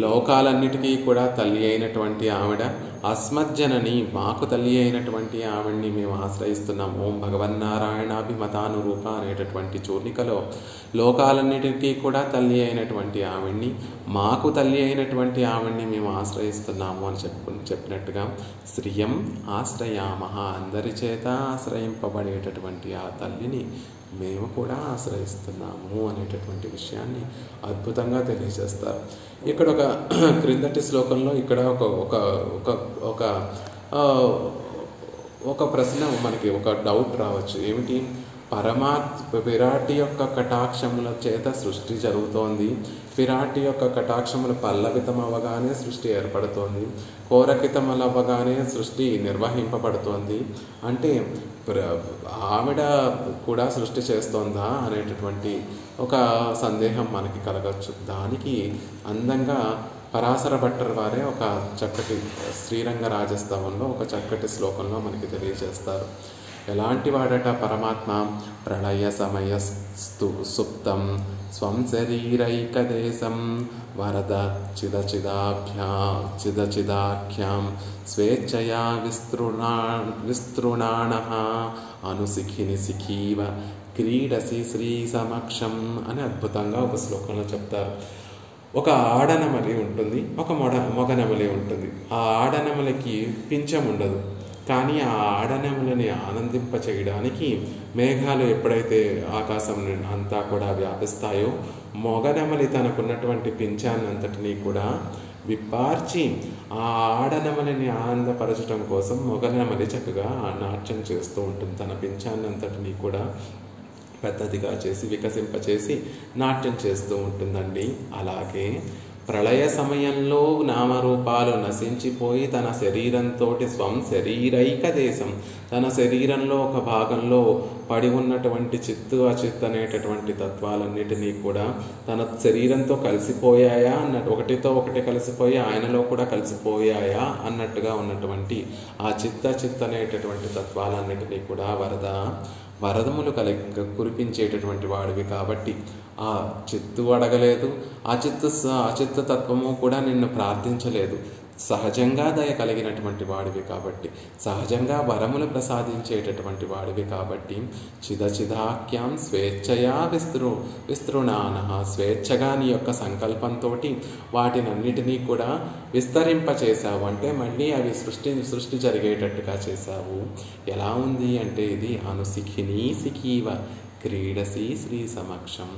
లోకాలన్నిటికీ కూడా తల్లి అయినటువంటి ఆవిడ అస్మజ్జనని, మాకు తల్లి అయినటువంటి ఆవిడ్ని మేము ఆశ్రయిస్తున్నాం. ఓం భగవన్నారాయణాభిమతానురూప అనేటటువంటి చూర్ణికలో లోకాలన్నిటికీ కూడా తల్లి అయినటువంటి ఆవిడ్ని, మాకు తల్లి అయినటువంటి ఆవిడ్ని మేము ఆశ్రయిస్తున్నాము అని చెప్పినట్టుగా శ్రియం ఆశ్రయామః, అందరి చేత ఆశ్రయింపబడేటటువంటి ఆ తల్లిని మేము కూడా ఆశ్రయిస్తున్నాము అనేటటువంటి విషయాన్ని అద్భుతంగా తెలియజేస్తారు. ఇక్కడ ఒక క్రిందటి శ్లోకంలో ఇక్కడ ఒక ప్రశ్న మనకి ఒక డౌట్ రావచ్చు. ఏమిటి? విరాటి యొక్క కటాక్షముల చేత సృష్టి జరుగుతోంది. విరాటి యొక్క కటాక్షములు పల్లవితం అవ్వగానే సృష్టి ఏర్పడుతోంది. కోరకితములు అవ్వగానే సృష్టి నిర్వహింపబడుతోంది. అంటే ఆవిడ కూడా సృష్టి చేస్తోందా అనేటటువంటి ఒక సందేహం మనకి కలగచ్చు. దానికి అందంగా పరాశర భట్టర్ వారే ఒక చక్కటి శ్రీరంగ రాజస్తవంలో ఒక చక్కటి శ్లోకంలో మనకి తెలియజేస్తారు. ఎలాంటి వాడట పరమాత్మ? ప్రళయ సమయస్తు సుప్తం స్వం శరీరైకదేశం వరద చిదచిదాఖ్యాం స్వేచ్ఛయా విస్తృణాణః అనుసిఖిని సిఖీవ క్రీడసి శ్రీ సమక్షం అని అద్భుతంగా ఒక శ్లోకంలో చెప్తారు. ఒక ఆడనమలి ఉంటుంది, ఒక మొగనమలి ఉంటుంది. ఆ ఆడనమలికి పింఛం ఉండదు, కానీ ఆ ఆడనమలని ఆనందింప చేయడానికి మేఘాలు ఎప్పుడైతే ఆకాశం అంతా కూడా వ్యాపిస్తాయో మొగనమలి తనకున్నటువంటి పింఛాన్ని అంతటినీ కూడా విప్పార్చి ఆ ఆడనమలిని ఆనందపరచడం కోసం మొగనమలి చక్కగా నాట్యం చేస్తూ ఉంటుంది. తన పింఛాన్ని అంతటినీ కూడా పెద్దదిగా చేసి వికసింపచేసి నాట్యం చేస్తూ ఉంటుందండి. అలాగే ప్రళయ సమయంలో నామరూపాలు నశించిపోయి తన శరీరంతో స్వం శరీరైక దేశం, తన శరీరంలో ఒక భాగంలో పడి ఉన్నటువంటి చిత్తు అచిత్ అనేటటువంటి తత్వాలన్నిటినీ కూడా తన శరీరంతో కలిసిపోయాయా అన్నట్టు, ఒకటితో ఒకటి కలిసిపోయి ఆయనలో కూడా కలిసిపోయాయా అన్నట్టుగా ఉన్నటువంటి ఆ చిత్త అనేటటువంటి తత్వాలన్నిటినీ కూడా వరదములు కురిపించేటటువంటి వాడివి కాబట్టి ఆ చిత్తు అడగలేదు, అచిత్త తత్వము కూడా నిన్ను ప్రార్థించలేదు. సహజంగా దయ కలిగినటువంటి వాడివి కాబట్టి, సహజంగా వరములు ప్రసాదించేటటువంటి వాడివి కాబట్టి చిదచిదాఖ్యాం స్వేచ్ఛయా విస్తృణానః, స్వేచ్ఛగా నీ యొక్క సంకల్పంతో వాటినన్నిటినీ కూడా విస్తరింపచేశావు. అంటే మళ్ళీ అవి సృష్టి జరిగేటట్టుగా చేశావు. ఎలా ఉంది అంటే ఇది అనుసిఖిని సిఖీవ క్రీడసి శ్రీ సమక్షం.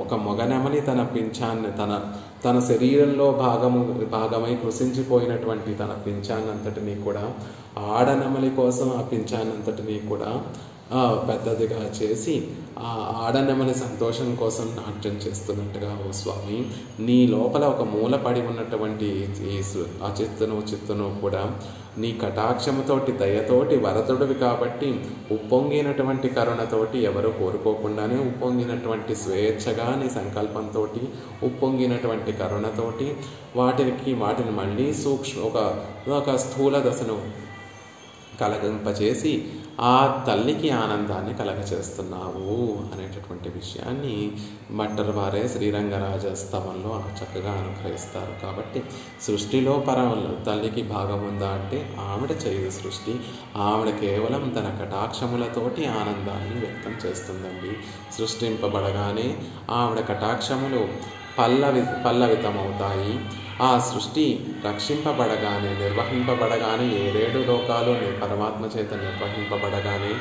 ఒక మొగనమలి తన పింఛాన్ని తన శరీరంలో భాగమై కృషించిపోయినటువంటి తన పింఛాన్నంతటినీ కూడా ఆడనమలి కోసం ఆ పింఛాన్నంతటినీ కూడా పెద్దదిగా చేసి ఆ ఆడనెమలి సంతోషం కోసం నాట్యం చేస్తున్నట్టుగా, ఓ స్వామి, నీ లోపల ఒక మూల పడి ఉన్నటువంటి ఈ ఆ చిత్తును కూడా నీ కటాక్షముతోటి దయతోటి వరదుడివి కాబట్టి ఉప్పొంగినటువంటి కరుణతోటి ఎవరు కోరుకోకుండానే ఉప్పొంగినటువంటి స్వేచ్ఛగా నీ సంకల్పంతో ఉప్పొంగినటువంటి కరుణతోటి వాటిని మళ్ళీ ఒక స్థూల దశను కలగింపచేసి ఆ తల్లికి ఆనందాన్ని కలగచేస్తున్నావు అనేటటువంటి విషయాన్ని భట్టర్ వారే శ్రీరంగరాజస్తవంలో చక్కగా అనుగ్రహిస్తారు. కాబట్టి సృష్టిలో తల్లికి భాగం ఉందా అంటే ఆవిడ చేయదు సృష్టి, ఆవిడ కేవలం తన కటాక్షములతోటి ఆనందాన్ని వ్యక్తం చేస్తుందండి. సృష్టింపబడగానే ఆవిడ కటాక్షములు పల్లవితమవుతాయి. ఆ సృష్టి రక్షింపబడగానే, నిర్వహింపబడగానే, 7 లోకాలు పరమాత్మ చేత నిర్వహింపబడగానే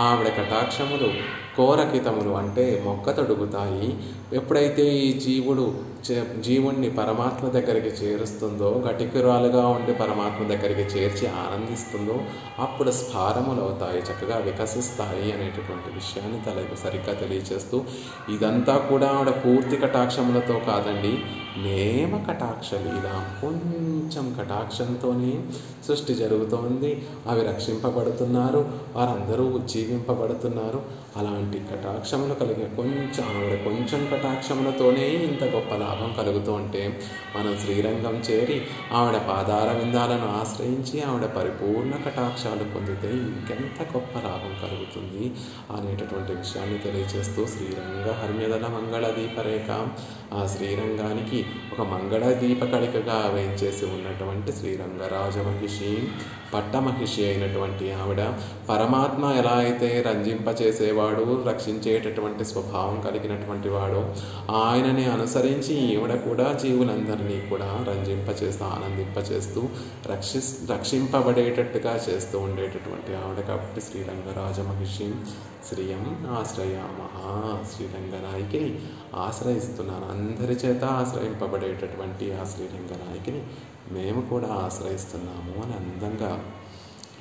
ఆవిడ కటాక్షములు కోరకితములు అంటే మొక్క తొడుగుతాయి. ఎప్పుడైతే ఈ జీవుణ్ణి పరమాత్మ దగ్గరికి చేరుస్తుందో, గటికురాలుగా ఉండి పరమాత్మ దగ్గరికి చేర్చి ఆనందిస్తుందో, అప్పుడు స్ఫారములు అవుతాయి, చక్కగా వికసిస్తాయి అనేటటువంటి విషయాన్ని సరిగ్గా తెలియచేస్తూ, ఇదంతా కూడా ఆవిడ పూర్తి కటాక్షములతో కాదండి, నేమ కటాక్ష లీల, కొంచెం కటాక్షంతోనే సృష్టి జరుగుతోంది, అవి రక్షింపబడుతున్నారు, వారందరూ ఉజ్జీవింపబడుతున్నారు. అలాంటి కటాక్షములు కలిగే ఆవిడ కొంచెం కటాక్షములతోనే ఇంత గొప్ప లాభం కలుగుతూ ఉంటే, మనం శ్రీరంగం చేరి ఆవిడ పాదార విందాలను ఆశ్రయించి ఆవిడ పరిపూర్ణ కటాక్షాలు పొందితే ఇంకెంత గొప్ప లాభం కలుగుతుంది అనేటటువంటి విషయాన్ని తెలియజేస్తూ, శ్రీరంగ హర్మ్యదల మంగళ దీపరేఖ, ఆ శ్రీరంగానికి ఒక మంగళ దీపకళికగా వేయించేసి ఉన్నటువంటి శ్రీరంగరాజమహిషి, పట్టమహిషి అయినటువంటి ఆవిడ పరమాత్మ ఎలా అయితే రంజింపచేసేవాడు, రక్షించేటటువంటి స్వభావం కలిగినటువంటి వాడు, ఆయనని అనుసరించి ఈవిడ కూడా జీవులందరినీ కూడా ఆనందింపచేస్తూ రక్షింపబడేటట్టుగా చేస్తూ ఉండేటటువంటి ఆవిడ. కాబట్టి శ్రీరంగరాజమహిషి శ్రియం ఆశ్రయామః, శ్రీరంగనాయకిని ఆశ్రయిస్తున్నాను, అందరి చేత ఆశ్రయింపబడేటటువంటి ఆ శ్రీరంగనాయకిని మేము కూడా ఆశ్రయిస్తున్నాము అని అందంగా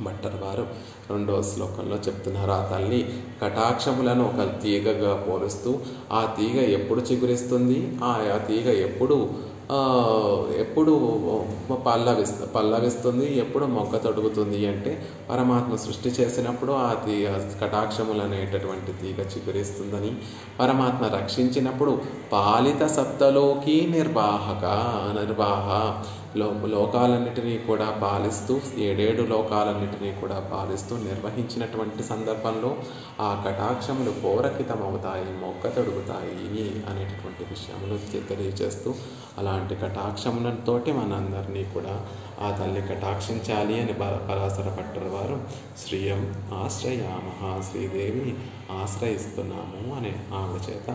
భట్టర్ వారు 2వ శ్లోకంలో చెప్తున్నారు. ఆ తల్లి కటాక్షములను ఒక తీగగా పోలుస్తూ, ఆ తీగ ఎప్పుడు చిగురిస్తుంది, ఆ తీగ ఎప్పుడు పల్లవిస్తుంది, ఎప్పుడు మొగ్గ తొడుగుతుంది అంటే, పరమాత్మ సృష్టి చేసినప్పుడు ఆ కటాక్షములు అనేటటువంటి తీగ చిగురిస్తుందని, పరమాత్మ రక్షించినప్పుడు పాలిత సప్తలోకి నిర్వాహ లోకాలన్నిటినీ కూడా పాలిస్తూ, 7 లోకాలన్నిటినీ కూడా పాలిస్తూ నిర్వహించినటువంటి సందర్భంలో ఆ కటాక్షములు కోరకితమవుతాయి, మొగ్గ తొడుగుతాయి అనేటటువంటి విషయములు తెలియజేస్తూ, అలాంటి కటాక్షములతోటి మనందరినీ కూడా ఆ తల్లి కటాక్షించాలి అని పరాశర భట్టర్ వారు శ్రియం ఆశ్రయామః, శ్రీదేవి ఆశ్రయిస్తున్నాము అని ఆవిడ చేత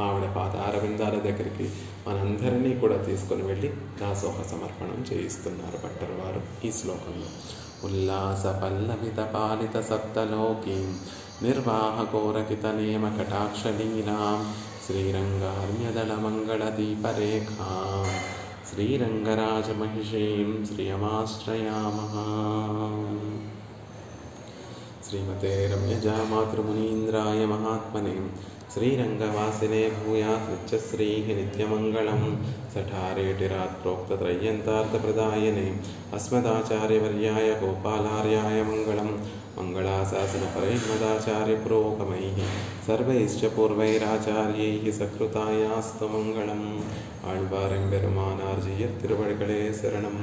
ఆవిడ పాదారవిందాల దగ్గరికి మనందరినీ కూడా తీసుకొని వెళ్ళి దాసోహ సమర్పణం చేయిస్తున్నారు భట్టర్ వారు ఈ శ్లోకంలో. ఉల్లాస పల్లవిత పాలిత సప్తలోకి నిర్వాహకోరకిత నేమ కటాక్షలీలాం శ్రీరంగార్మ్యదళ మంగళ దీపరేఖా శ్రీరంగరాజమహిషీం శ్రియమాశ్రయామః. శ్రీమతే రమ్యజా మాతృమునీంద్రాయ మహాత్మనే శ్రీరంగవాసినే భూయాత్ నిత్యశ్రీః నిత్యమంగళం. సఠారేటిరాత్రోక్తత్రయ్యంతార్థప్రదాయనే అస్మదాచార్యవర్యాయ గోపాలార్యాయ మంగళం. మంగళాశాసనపరైర్మదాచార్యపురోగమైః సర్వైశ్చ పూర్వైరాచార్యైః సకృతాయాస్తు మంగళం. ఆళ్వారెంబెరుమానార్జియ తిరువడిகளே శరణం.